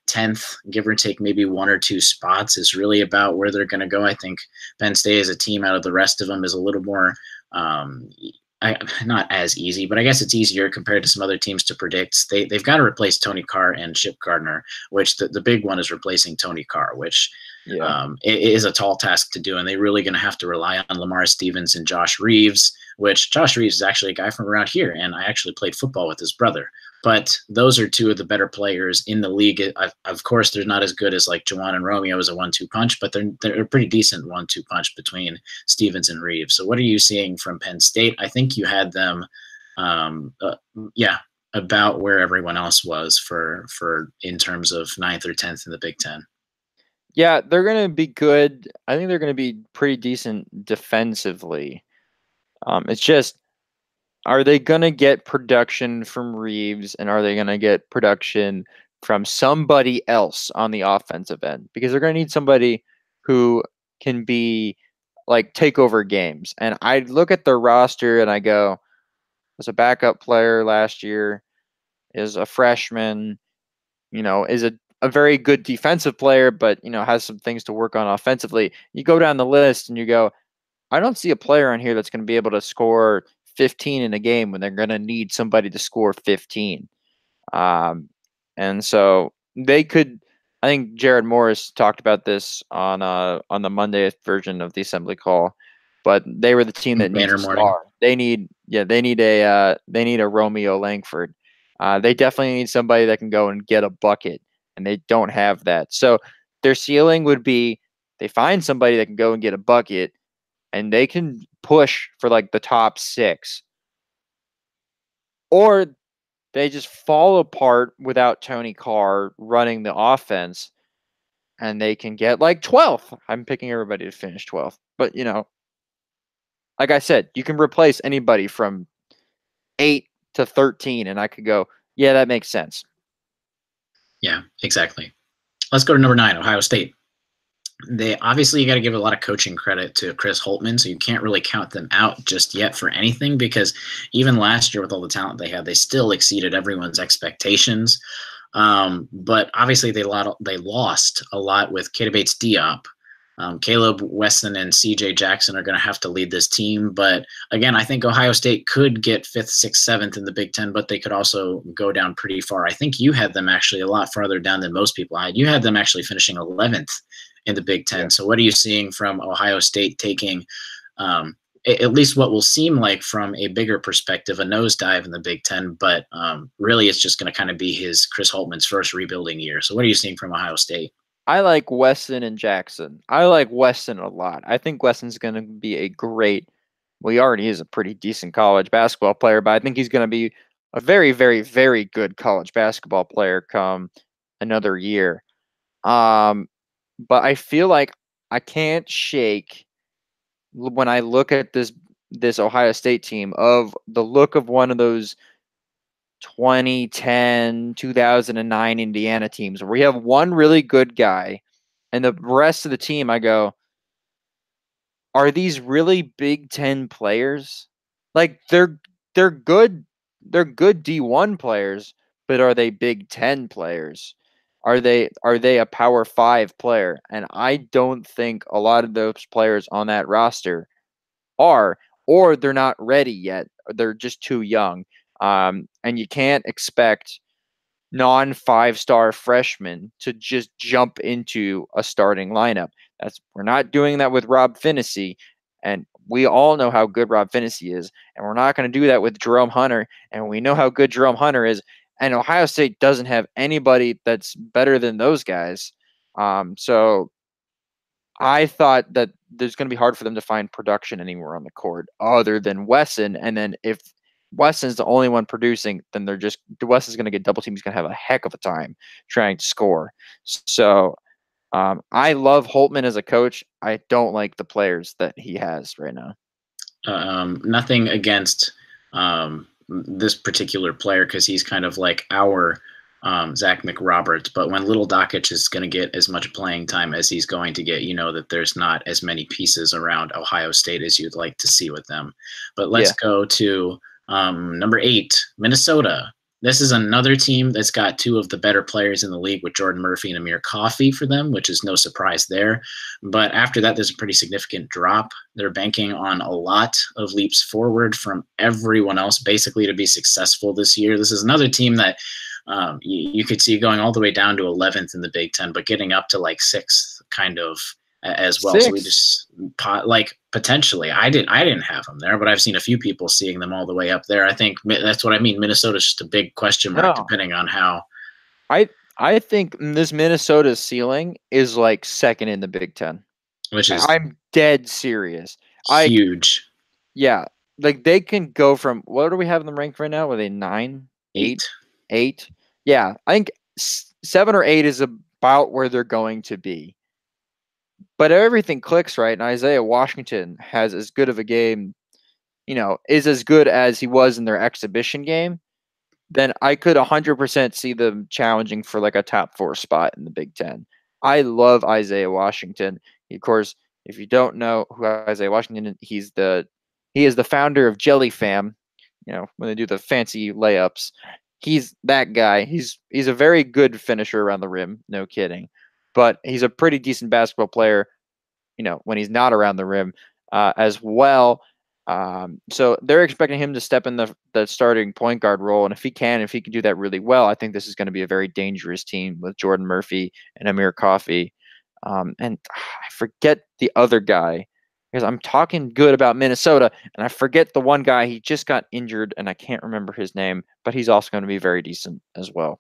10th, give or take maybe 1 or 2 spots, is really about where they're going to go. I think Penn State as a team out of the rest of them is a little more not as easy, but I guess it's easier compared to some other teams to predict. They've got to replace Tony Carr and Chip Gardner, which the big one is replacing Tony Carr, which it is a tall task to do, and they're really going to have to rely on Lamar Stevens and Josh Reeves, which Josh Reeves is actually a guy from around here, and I actually played football with his brother. But those are two of the better players in the league. Of course, they're not as good as like Juwan and Romeo as a 1-2 punch, but they're a pretty decent 1-2 punch between Stevens and Reeves. So what are you seeing from Penn State? I think you had them, about where everyone else was for in terms of 9th or 10th in the Big Ten. yeah, they're going to be good. I think they're going to be pretty decent defensively. It's just, are they going to get production from Reeves and are they going to get production from somebody else on the offensive end? Because they're going to need somebody who can be like take over games. And I look at their roster and I go, as a backup player last year, is a freshman, is a very good defensive player, but, has some things to work on offensively. You go down the list and you go, I don't see a player on here that's going to be able to score 15 in a game when they're going to need somebody to score 15. And so they could I think Jared Morris talked about this on the Monday version of the assembly call, but they were the team that needs Banner a morning. star. They need a Romeo Langford. They definitely need somebody that can go and get a bucket, and they don't have that. So their ceiling would be they find somebody that can go and get a bucket, and they can push for like the top 6, or they just fall apart without Tony Carr running the offense, and they can get like 12th. I'm picking everybody to finish 12th. But, like I said, you can replace anybody from 8 to 13, and I could go, yeah, that makes sense. Yeah, exactly. Let's go to number 9, Ohio State. They obviously, you got to give a lot of coaching credit to Chris Holtmann, so you can't really count them out just yet for anything, because even last year with all the talent they had, they still exceeded everyone's expectations. But obviously they lost a lot with Keita Bates-Diop. Caleb Wesson and CJ Jackson are going to have to lead this team. But again, I think Ohio State could get 5th, 6th, 7th in the Big Ten, but they could also go down pretty far. I think you had them actually a lot farther down than most people had. You had them actually finishing 11th in the Big Ten. Yeah. So what are you seeing from Ohio State taking at least what will seem like from a bigger perspective, a nosedive in the Big Ten, but really it's just going to kind of be Chris Holtmann's first rebuilding year. So what are you seeing from Ohio State? I like Wesson and Jackson. I like Wesson a lot. I think Wesson's going to be he already is a pretty decent college basketball player, but I think he's going to be a very, very, very good college basketball player come another year. But I feel like I can't shake when I look at this Ohio State team of the look of one of those 2010, 2009 Indiana teams where we have one really good guy and the rest of the team, I go, are these really Big Ten players? Like they're good D1 players, but are they Big Ten players? Are they a Power 5 player? And I don't think a lot of those players on that roster are, or they're not ready yet. They're just too young. And you can't expect non-5-star freshmen to just jump into a starting lineup. We're not doing that with Rob Finney, and we all know how good Rob Finney is, and we're not going to do that with Jerome Hunter, and we know how good Jerome Hunter is, and Ohio State doesn't have anybody that's better than those guys. So I thought that there's going to be hard for them to find production anywhere on the court other than Wesson, and then if Wesson's the only one producing, then Wesson's going to get double teamed. He's going to have a heck of a time trying to score. So I love Holtmann as a coach. I don't like the players that he has right now. Nothing against this particular player, because he's kind of like our Zach McRoberts, but when Little Dockich is going to get as much playing time as he's going to get, you know that there's not as many pieces around Ohio State as you'd like to see with them. But let's go to number 8, Minnesota. This is another team that's got 2 of the better players in the league with Jordan Murphy and Amir Coffey for them, which is no surprise there. But after that, there's a pretty significant drop. They're banking on a lot of leaps forward from everyone else, basically, to be successful this year. This is another team that you could see going all the way down to 11th in the Big Ten, but getting up to like 6th kind of as well. 6. So we just potentially, I didn't have them there, but I've seen a few people seeing them all the way up there. I think that's what I mean. Minnesota's just a big question mark, depending on how. I think this Minnesota ceiling is like 2nd in the Big Ten, which is I'm dead serious. Huge. Yeah, like they can go from, what do we have them ranked right now? Were they 9, 8? Yeah, I think 7 or 8 is about where they're going to be. But everything clicks right, and Isaiah Washington has as good of a game, is as good as he was in their exhibition game, then I could 100% see them challenging for like a top 4 spot in the Big Ten. I love Isaiah Washington. Of course, if you don't know who Isaiah Washington is, he is the founder of Jelly Fam. When they do the fancy layups, he's that guy. He's a very good finisher around the rim, no kidding. But he's a pretty decent basketball player, when he's not around the rim as well. So they're expecting him to step in the starting point guard role, and if he can do that really well, I think this is going to be a very dangerous team with Jordan Murphy and Amir Coffey. And I forget the other guy because I'm talking good about Minnesota, and I forget the one guy. He just got injured, and I can't remember his name, but he's also going to be very decent as well.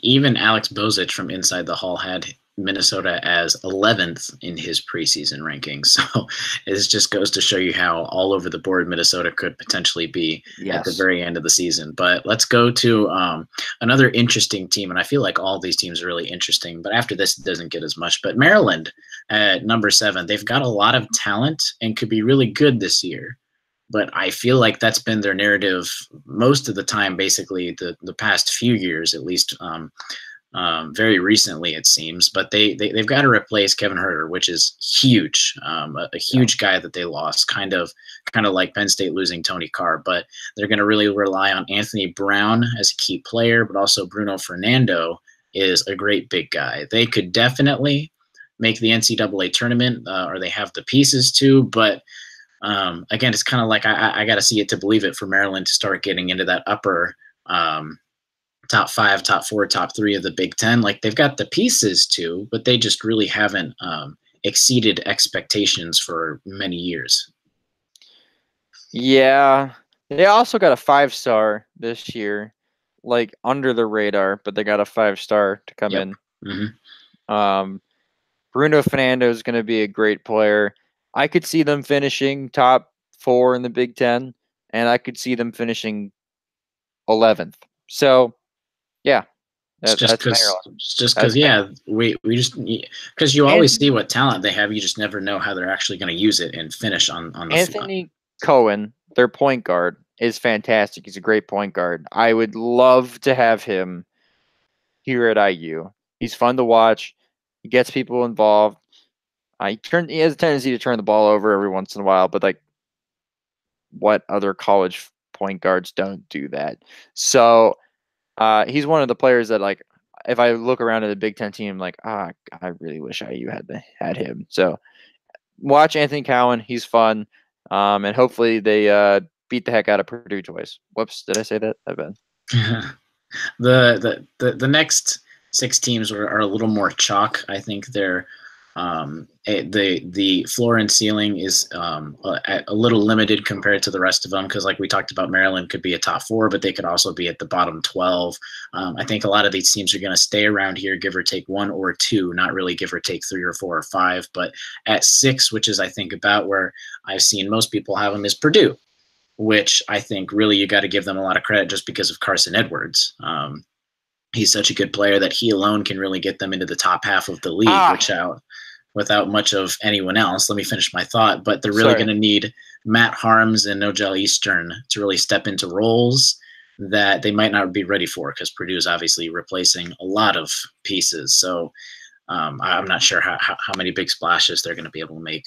Even Alex Bozich from Inside the Hall had Minnesota as 11th in his preseason ranking. So it just goes to show you how all over the board Minnesota could potentially be at the very end of the season. But let's go to another interesting team. And I feel like all these teams are really interesting. But after this, it doesn't get as much. But Maryland at number 7, they've got a lot of talent and could be really good this year. But I feel like that's been their narrative most of the time, basically the past few years, at least very recently, it seems. But they've got to replace Kevin Huerter, which is huge, a huge guy that they lost, kind of like Penn State losing Tony Carr. But they're going to really rely on Anthony Brown as a key player, but also Bruno Fernando is a great big guy. They could definitely make the NCAA tournament, or they have the pieces to, but again, it's kind of like I got to see it to believe it for Maryland to start getting into that upper top 5, top 4, top 3 of the Big Ten. Like they've got the pieces to, but they just really haven't exceeded expectations for many years. Yeah, they also got a 5-star this year, like under the radar, but they got a 5-star to come in. Mm-hmm. Bruno Fernando is going to be a great player. I could see them finishing top 4 in the Big Ten, and I could see them finishing 11th. So, yeah, that's because yeah, we just because you always see what talent they have, you just never know how they're actually going to use it and finish on the Anthony Cohen, their point guard, is fantastic. He's a great point guard. I would love to have him here at IU. He's fun to watch. He gets people involved. He has a tendency to turn the ball over every once in a while, but like, what other college point guards don't do that? So he's one of the players that, like, if I look around at the Big Ten team, like, I really wish IU had him. So watch Anthony Cowan. He's fun, and hopefully they beat the heck out of Purdue twice. Whoops, did I say that? I bet. The next 6 teams are a little more chalk. I think they're the floor and ceiling is a little limited compared to the rest of them, because like we talked about, Maryland could be a top 4, but they could also be at the bottom 12. I think a lot of these teams are going to stay around here, give or take 1 or 2, not really give or take 3 or 4 or 5. But at 6, which is I think about where I've seen most people have them, is Purdue, which I think really you got to give them a lot of credit just because of Carson Edwards. He's such a good player that he alone can really get them into the top half of the league, without much of anyone else. Let me finish my thought. But they're really going to need Matt Harms and Nogel Eastern to really step into roles that they might not be ready for, because Purdue is obviously replacing a lot of pieces. So I'm not sure how many big splashes they're going to be able to make.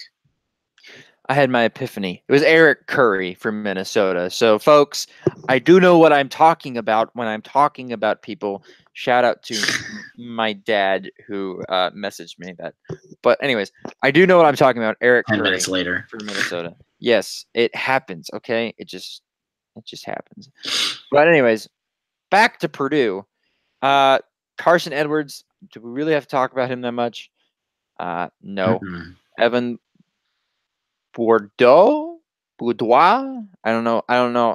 I had my epiphany. It was Eric Curry from Minnesota. So, folks, I do know what I'm talking about when I'm talking about people. Shout out to my dad who messaged me that. But anyways, I do know what I'm talking about. Eric 10 Curry minutes later from Minnesota. Yes, it happens. Okay, it just happens. But anyways, back to Purdue. Carson Edwards. Do we really have to talk about him that much? No. Mm-hmm. Evan Boudoir. I don't know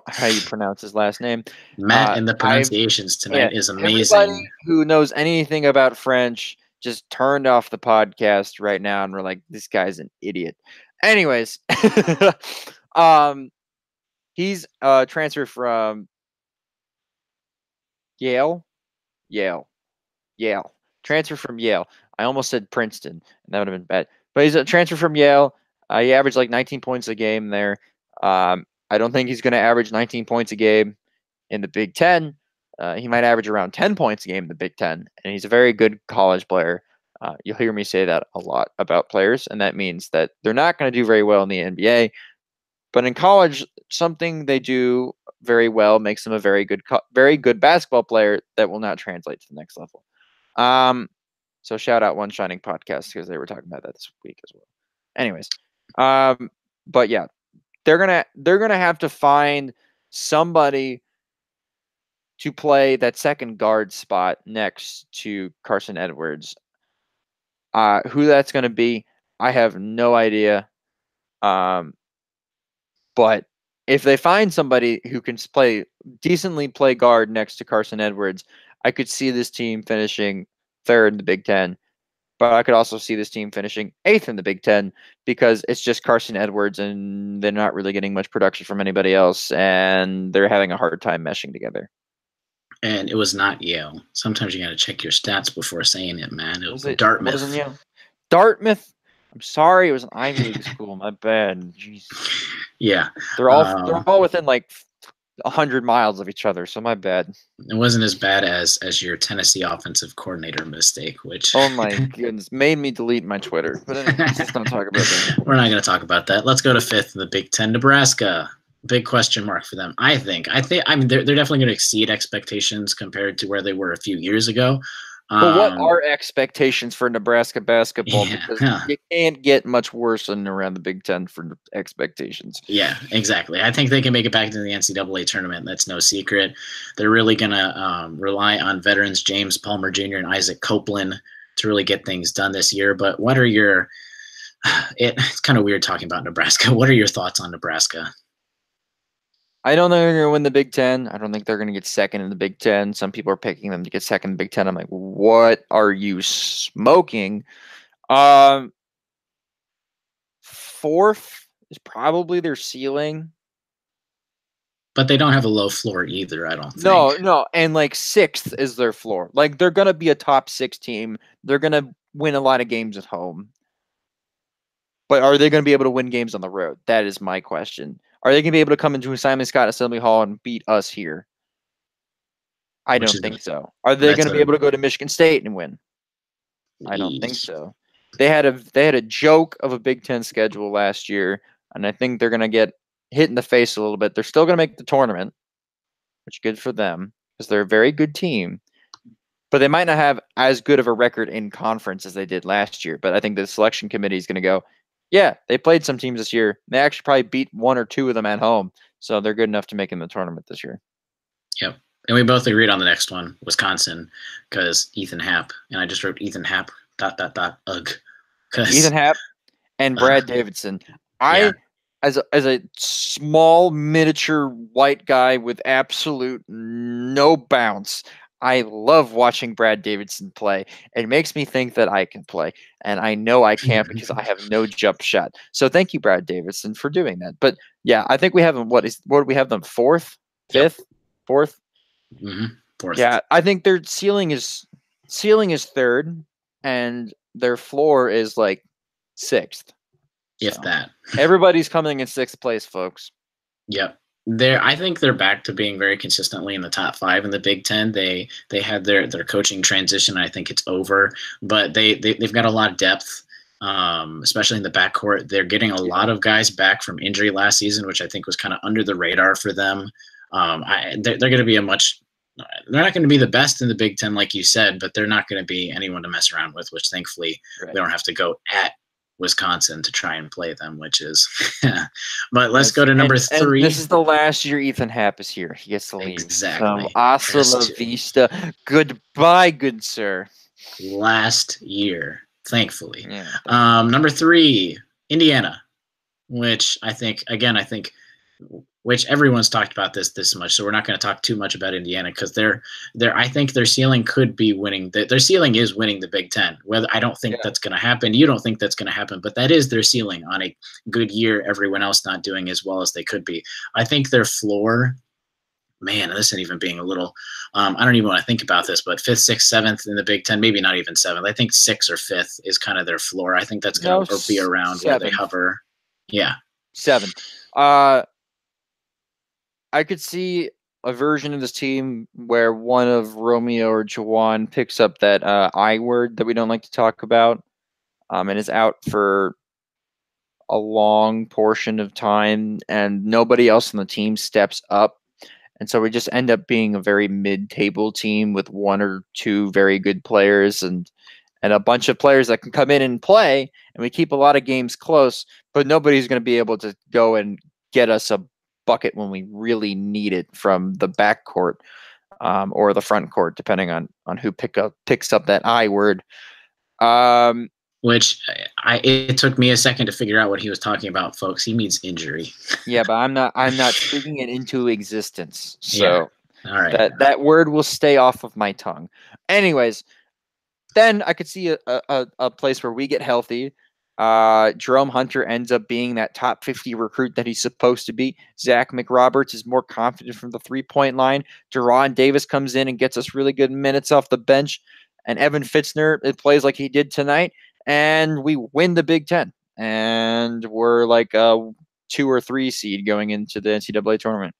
how you pronounce his last name. Matt and the pronunciations tonight is amazing. Everybody who knows anything about French just turned off the podcast right now and we're like, this guy's an idiot. Anyways, he's transferred from Yale. Transfer from Yale. I almost said Princeton, and that would have been bad. But he's a transfer from Yale. He averaged like 19 points a game there. I don't think he's going to average 19 points a game in the Big Ten. He might average around 10 points a game in the Big Ten, and he's a very good college player. You'll hear me say that a lot about players, and that means that they're not going to do very well in the NBA. But in college, something they do very well makes them a very good basketball player that will not translate to the next level. So shout out One Shining Podcast, because they were talking about that this week as well. Anyways, but yeah, they're gonna have to find somebody to play that second guard spot next to Carson Edwards. Who that's going to be, I have no idea. But if they find somebody who can decently play guard next to Carson Edwards, I could see this team finishing third in the Big Ten. But I could also see this team finishing eighth in the Big Ten because it's just Carson Edwards and they're not really getting much production from anybody else, and they're having a hard time meshing together. And it was not Yale. Sometimes you got to check your stats before saying it, man. It was Dartmouth. Wasn't Yale? Dartmouth. I'm sorry, it was an Ivy League school. My bad. Jeez. Yeah, they're all within like 100 miles of each other. So my bad. It wasn't as bad as your Tennessee offensive coordinator mistake, which oh my goodness, made me delete my Twitter. But anyway, let's not talk about that. We're not going to talk about that. Let's go to fifth in the Big Ten, Nebraska. Big question mark for them. I mean, they're definitely going to exceed expectations compared to where they were a few years ago. But what are expectations for Nebraska basketball? Because you can't get much worse than around the Big Ten for expectations. Yeah, exactly. I think they can make it back to the NCAA tournament. That's no secret. They're really going to rely on veterans James Palmer Jr. and Isaac Copeland to really get things done this year. But what are your it's kind of weird talking about Nebraska. What are your thoughts on Nebraska? I don't think they're going to win the Big Ten. I don't think they're going to get second in the Big Ten. Some people are picking them to get second in the Big Ten. I'm like, what are you smoking? Fourth is probably their ceiling. But they don't have a low floor either, I don't think. No. And like sixth is their floor. Like they're going to be a top 6 team. They're going to win a lot of games at home. But are they going to be able to win games on the road? That is my question. Are they going to be able to come into Simon Scott Assembly Hall and beat us here? I don't think so. Are they going to be able to go to Michigan State and win? I don't think so. They had a joke of a Big Ten schedule last year, and I think they're going to get hit in the face a little bit. They're still going to make the tournament, which is good for them because they're a very good team. But they might not have as good of a record in conference as they did last year. But I think the selection committee is going to go, yeah, they played some teams this year. They actually probably beat 1 or 2 of them at home. So they're good enough to make in the tournament this year. Yep. And we both agreed on the next one, Wisconsin, because Ethan Happ. And I just wrote Ethan Happ, ... ugh. Ethan Happ and Brad Davidson. As a small, miniature white guy with absolute no bounce, I love watching Brad Davidson play. It makes me think that I can play, and I know I can't because I have no jump shot. So thank you, Brad Davidson, for doing that. But yeah, I think we have them. What do we have them? 4th, 5th, 4th? Mm-hmm. 4th. Yeah, I think their ceiling is 3rd, and their floor is like 6th. If that. Everybody's coming in 6th place, folks. Yep. I think they're back to being very consistently in the top 5 in the Big Ten. They had their coaching transition. I think it's over, but they've got a lot of depth, especially in the backcourt. They're getting a lot of guys back from injury last season, which I think was kind of under the radar for them. They're going to be they're not going to be the best in the Big Ten, like you said, but they're not going to be anyone to mess around with, which thankfully they don't have to go at Wisconsin to try and play them, which is but let's go to number 3. And this is the last year Ethan Happ is here. He gets to leave. Exactly. Hasta la vista. Goodbye, good sir. Last year, thankfully. Yeah. Number 3, Indiana, which I think which everyone's talked about this much, so we're not going to talk too much about Indiana because I think their ceiling could be winning. Their ceiling is winning the Big Ten. Whether I don't think that's going to happen, you don't think that's going to happen, but that is their ceiling on a good year. Everyone else not doing as well as they could be. I think their floor, man, this isn't even being a little. I don't even want to think about this, but 5th, 6th, 7th in the Big Ten, maybe not even 7th. I think 6th or 5th is kind of their floor. I think that's going to be around 7th. Where they hover. Yeah, 7th. I could see a version of this team where one of Romeo or Jawan picks up that I word that we don't like to talk about and is out for a long portion of time, and nobody else on the team steps up. And so we just end up being a very mid-table team with 1 or 2 very good players and a bunch of players that can come in and play, and we keep a lot of games close, but nobody's going to be able to go and get us a bucket when we really need it from the back court or the front court, depending on who picks up that I word. Which it took me a second to figure out what he was talking about, folks. He means injury. Yeah, but I'm not speaking it into existence. So yeah. All right. that word will stay off of my tongue. Anyways, then I could see a place where we get healthy. Jerome Hunter ends up being that top 50 recruit that he's supposed to be. Zach McRoberts is more confident from the 3-point line. Deron Davis comes in and gets us really good minutes off the bench. And Evan Fitzner, it plays like he did tonight. And we win the Big Ten. And we're like a 2 or 3 seed going into the NCAA tournament.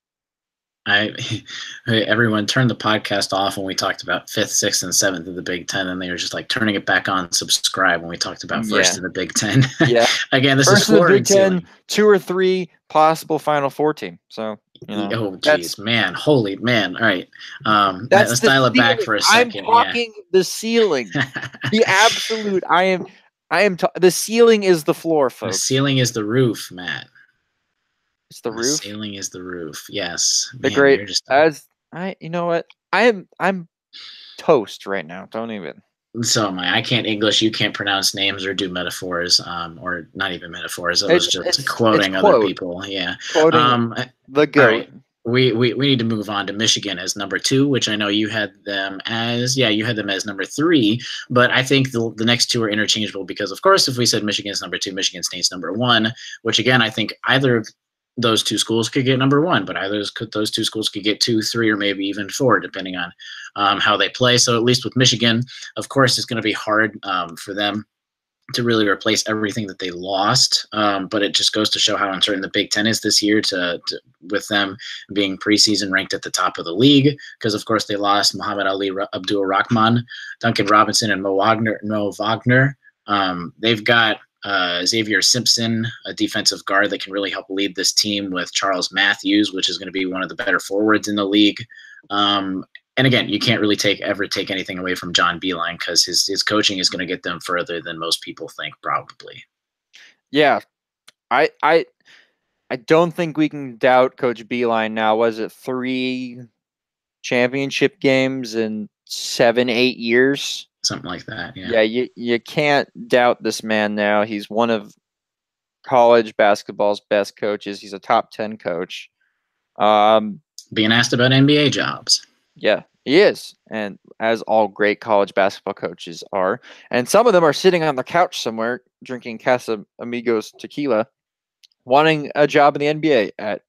Everyone turned the podcast off when we talked about 5th, 6th, and 7th of the Big Ten, and they were just like turning it back on subscribe when we talked about first in the Big Ten. Yeah. Again, this first is floor Big Ten, 2 or 3 possible Final Four team. So oh geez, man, holy man! All right, let's dial it back for a second. I'm talking the ceiling, the absolute. I am. The ceiling is the floor, folks. The ceiling is the roof, Matt. It's the roof. The ceiling is the roof. Yes. The great. You know what? I'm toast right now. Don't even. So am I. I can't English. You can't pronounce names or do metaphors, or not even metaphors. It was just quoting other people. Yeah. Quoting the goat. Right. We need to move on to Michigan as number 2, which I know you had them as number 3, but I think the next two are interchangeable because, of course, if we said Michigan is number 2, Michigan State's number 1, which again, I think either of those two schools could get number 1, but those two schools could get 2, 3, or maybe even 4, depending on how they play. So at least with Michigan, of course, it's going to be hard for them to really replace everything that they lost. But it just goes to show how uncertain the Big Ten is this year with them being preseason ranked at the top of the league. Because, of course, they lost Muhammad Ali, Abdul Rahman, Duncan Robinson, and Mo Wagner. They've got Xavier Simpson, a defensive guard that can really help lead this team, with Charles Matthews, which is going to be one of the better forwards in the league. And again, you can't really ever take anything away from John Beilein because his coaching is going to get them further than most people think, probably. Yeah, I don't think we can doubt Coach Beilein now. Was it 3 championship games in 7-8 years? Something like that, yeah. Yeah, you can't doubt this man now. He's one of college basketball's best coaches. He's a top 10 coach. Being asked about NBA jobs. Yeah, he is. And as all great college basketball coaches are. And some of them are sitting on the couch somewhere drinking Casamigos tequila, wanting a job in the NBA at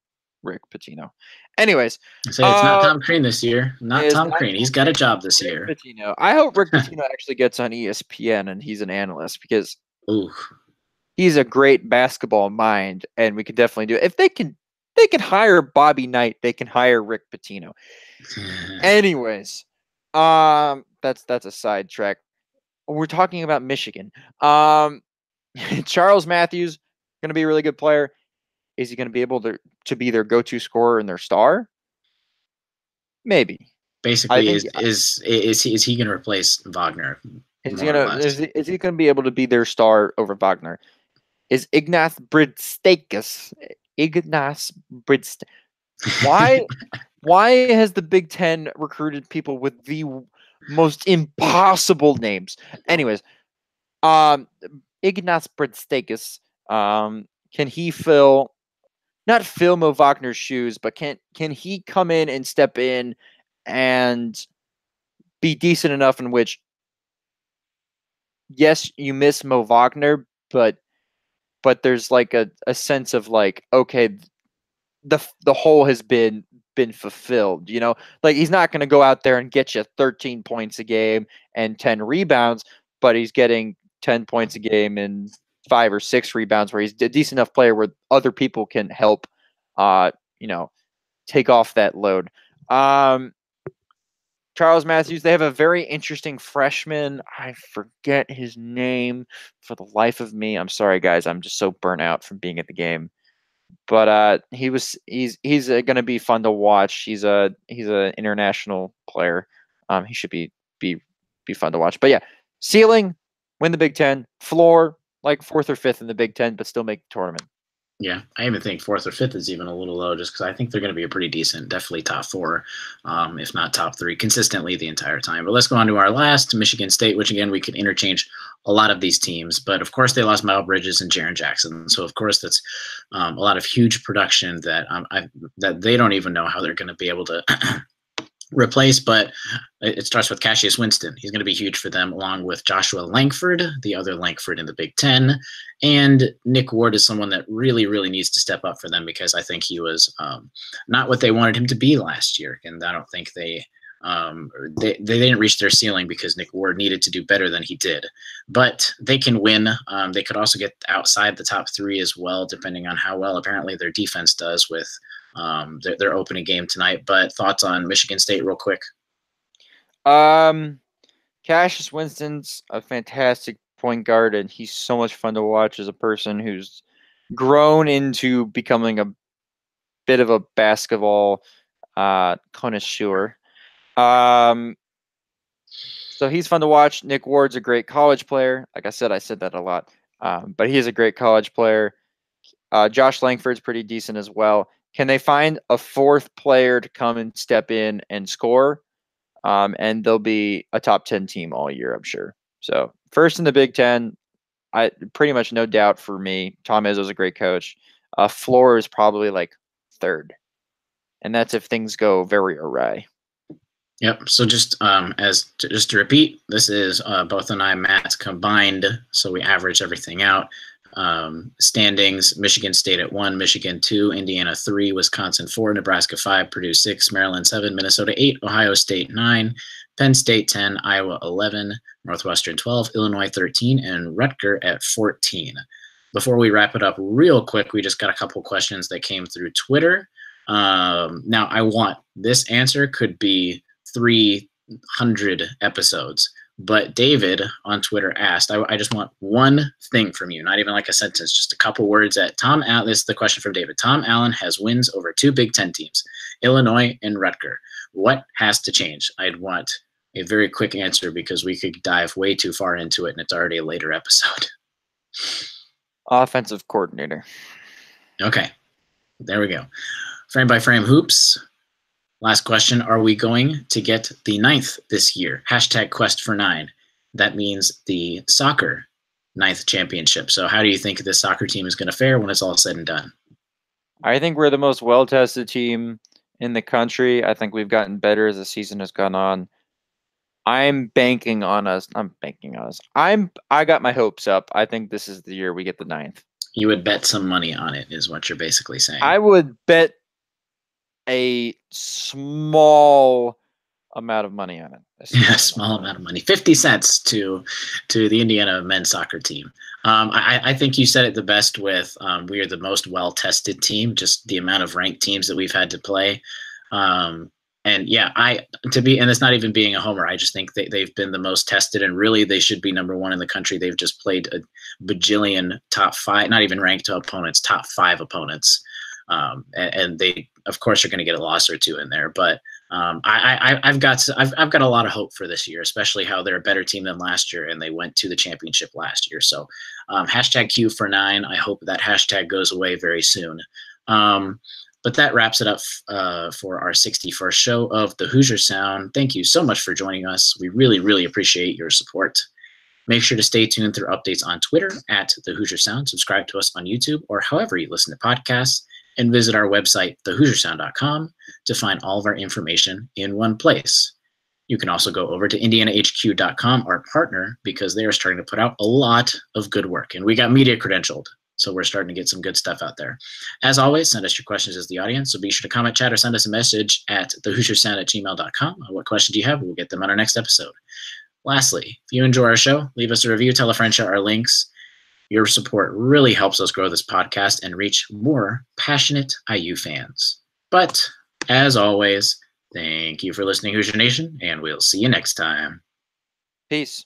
Rick Pitino. Anyways. So it's not Tom Crean this year. Not Tom Crean. He's got a job this year. Pitino. I hope Rick Pitino actually gets on ESPN and he's an analyst because he's a great basketball mind and we could definitely do it. If they can hire Bobby Knight, they can hire Rick Pitino. Anyways, that's a sidetrack. We're talking about Michigan. Charles Matthews, going to be a really good player. Is he going to be able to be their go-to scorer and their star? Maybe. Basically, is he going to replace Wagner? Is he going to be able to be their star over Wagner? Is Ignaz Bridstakus? Why has the Big Ten recruited people with the most impossible names? Anyways, Ignaz Bridstakus, can he not fill Mo Wagner's shoes, but can he come in and step in and be decent enough in which, yes, you miss Mo Wagner, but there's like a sense of like, okay, the hole has been fulfilled, like he's not going to go out there and get you 13 points a game and 10 rebounds, but he's getting 10 points a game and 5 or 6 rebounds where he's a decent enough player where other people can help, take off that load. Charles Matthews, they have a very interesting freshman. I forget his name for the life of me. I'm sorry, guys. I'm just so burnt out from being at the game. But he's going to be fun to watch. He's an international player. He should be fun to watch. But yeah, ceiling, win the Big Ten. Floor, like 4th or 5th in the Big Ten, but still make the tournament. Yeah, I even think fourth or fifth is even a little low, just because I think they're going to be a pretty decent, definitely top four, if not top three, consistently the entire time. But let's go on to our last, Michigan State, which again we could interchange a lot of these teams. But of course, they lost Miles Bridges and Jaren Jackson, so of course that's a lot of huge production that they don't even know how they're going to be able to replace, but it starts with Cassius Winston. He's going to be huge for them, along with Joshua Langford, the other Langford in the Big Ten. And Nick Ward is someone that really, really needs to step up for them, because I think he was not what they wanted him to be last year. And I don't think they didn't reach their ceiling because Nick Ward needed to do better than he did. But they can win. They could also get outside the top three as well, depending on how well apparently their defense does with their opening game tonight. But thoughts on Michigan State real quick? Cassius Winston's a fantastic point guard, and he's so much fun to watch as a person who's grown into becoming a bit of a basketball connoisseur. So he's fun to watch. Nick Ward's a great college player. Like I said that a lot. But he is a great college player. Josh Langford's pretty decent as well. Can they find a fourth player to come and step in and score? And they'll be a top 10 team all year, I'm sure. So first in the Big Ten, I pretty much no doubt for me. Tom Izzo's a great coach. Floor is probably like third, and that's if things go very awry. Yep. So just to repeat, this is both and I, Matt, combined. So we average everything out. Standings: Michigan State at 1, Michigan 2, Indiana 3, Wisconsin 4, Nebraska 5, Purdue 6, Maryland 7, Minnesota 8, Ohio State 9, Penn State 10, Iowa 11, Northwestern 12, Illinois 13, and Rutgers at 14. Before we wrap it up real quick, we just got a couple questions that came through Twitter. Now, I want this answer could be 300 episodes. But David on Twitter asked, I just want one thing from you, not even like a sentence, just a couple words at Tom Allen. This is the question from David. Tom Allen has wins over 2 Big Ten teams, Illinois and Rutgers. What has to change? I'd want a very quick answer, because we could dive way too far into it and it's already a later episode. Offensive coordinator. Okay, there we go. Frame by frame hoops. Last question, are we going to get the 9th this year? #Quest4 9. That means the soccer 9th championship. So how do you think this soccer team is going to fare when it's all said and done? I think we're the most well-tested team in the country. I think we've gotten better as the season has gone on. I'm banking on us. I got my hopes up. I think this is the year we get the 9th. You would bet some money on it, is what you're basically saying. I would bet a small amount of money on it. A small amount of money. 50 cents to the Indiana men's soccer team. I think you said it the best with we are the most well-tested team, just the amount of ranked teams that we've had to play. And yeah, and it's not even being a homer. I just think they've been the most tested, and really they should be number 1 in the country. They've just played a bajillion top 5, not even ranked opponents, top 5 opponents. And they, of course, are going to get a loss or 2 in there. But I've got a lot of hope for this year, especially how they're a better team than last year, and they went to the championship last year. So #Q4 9. I hope that hashtag goes away very soon. But that wraps it up for our 61st show of the Hoosier Sound. Thank you so much for joining us. We really, really appreciate your support. Make sure to stay tuned through updates on Twitter at the Hoosier Sound. Subscribe to us on YouTube or however you listen to podcasts, and visit our website, thehoosiersound.com, to find all of our information in one place. You can also go over to IndianaHQ.com, our partner, because they are starting to put out a lot of good work, and we got media credentialed. So we're starting to get some good stuff out there. As always, send us your questions as the audience. So be sure to comment, chat, or send us a message at thehoosiersound@gmail.com. What question do you have? We'll get them on our next episode. Lastly, if you enjoy our show, leave us a review, tell a friend, share our links. Your support really helps us grow this podcast and reach more passionate IU fans. But as always, thank you for listening, Hoosier Nation, and we'll see you next time. Peace.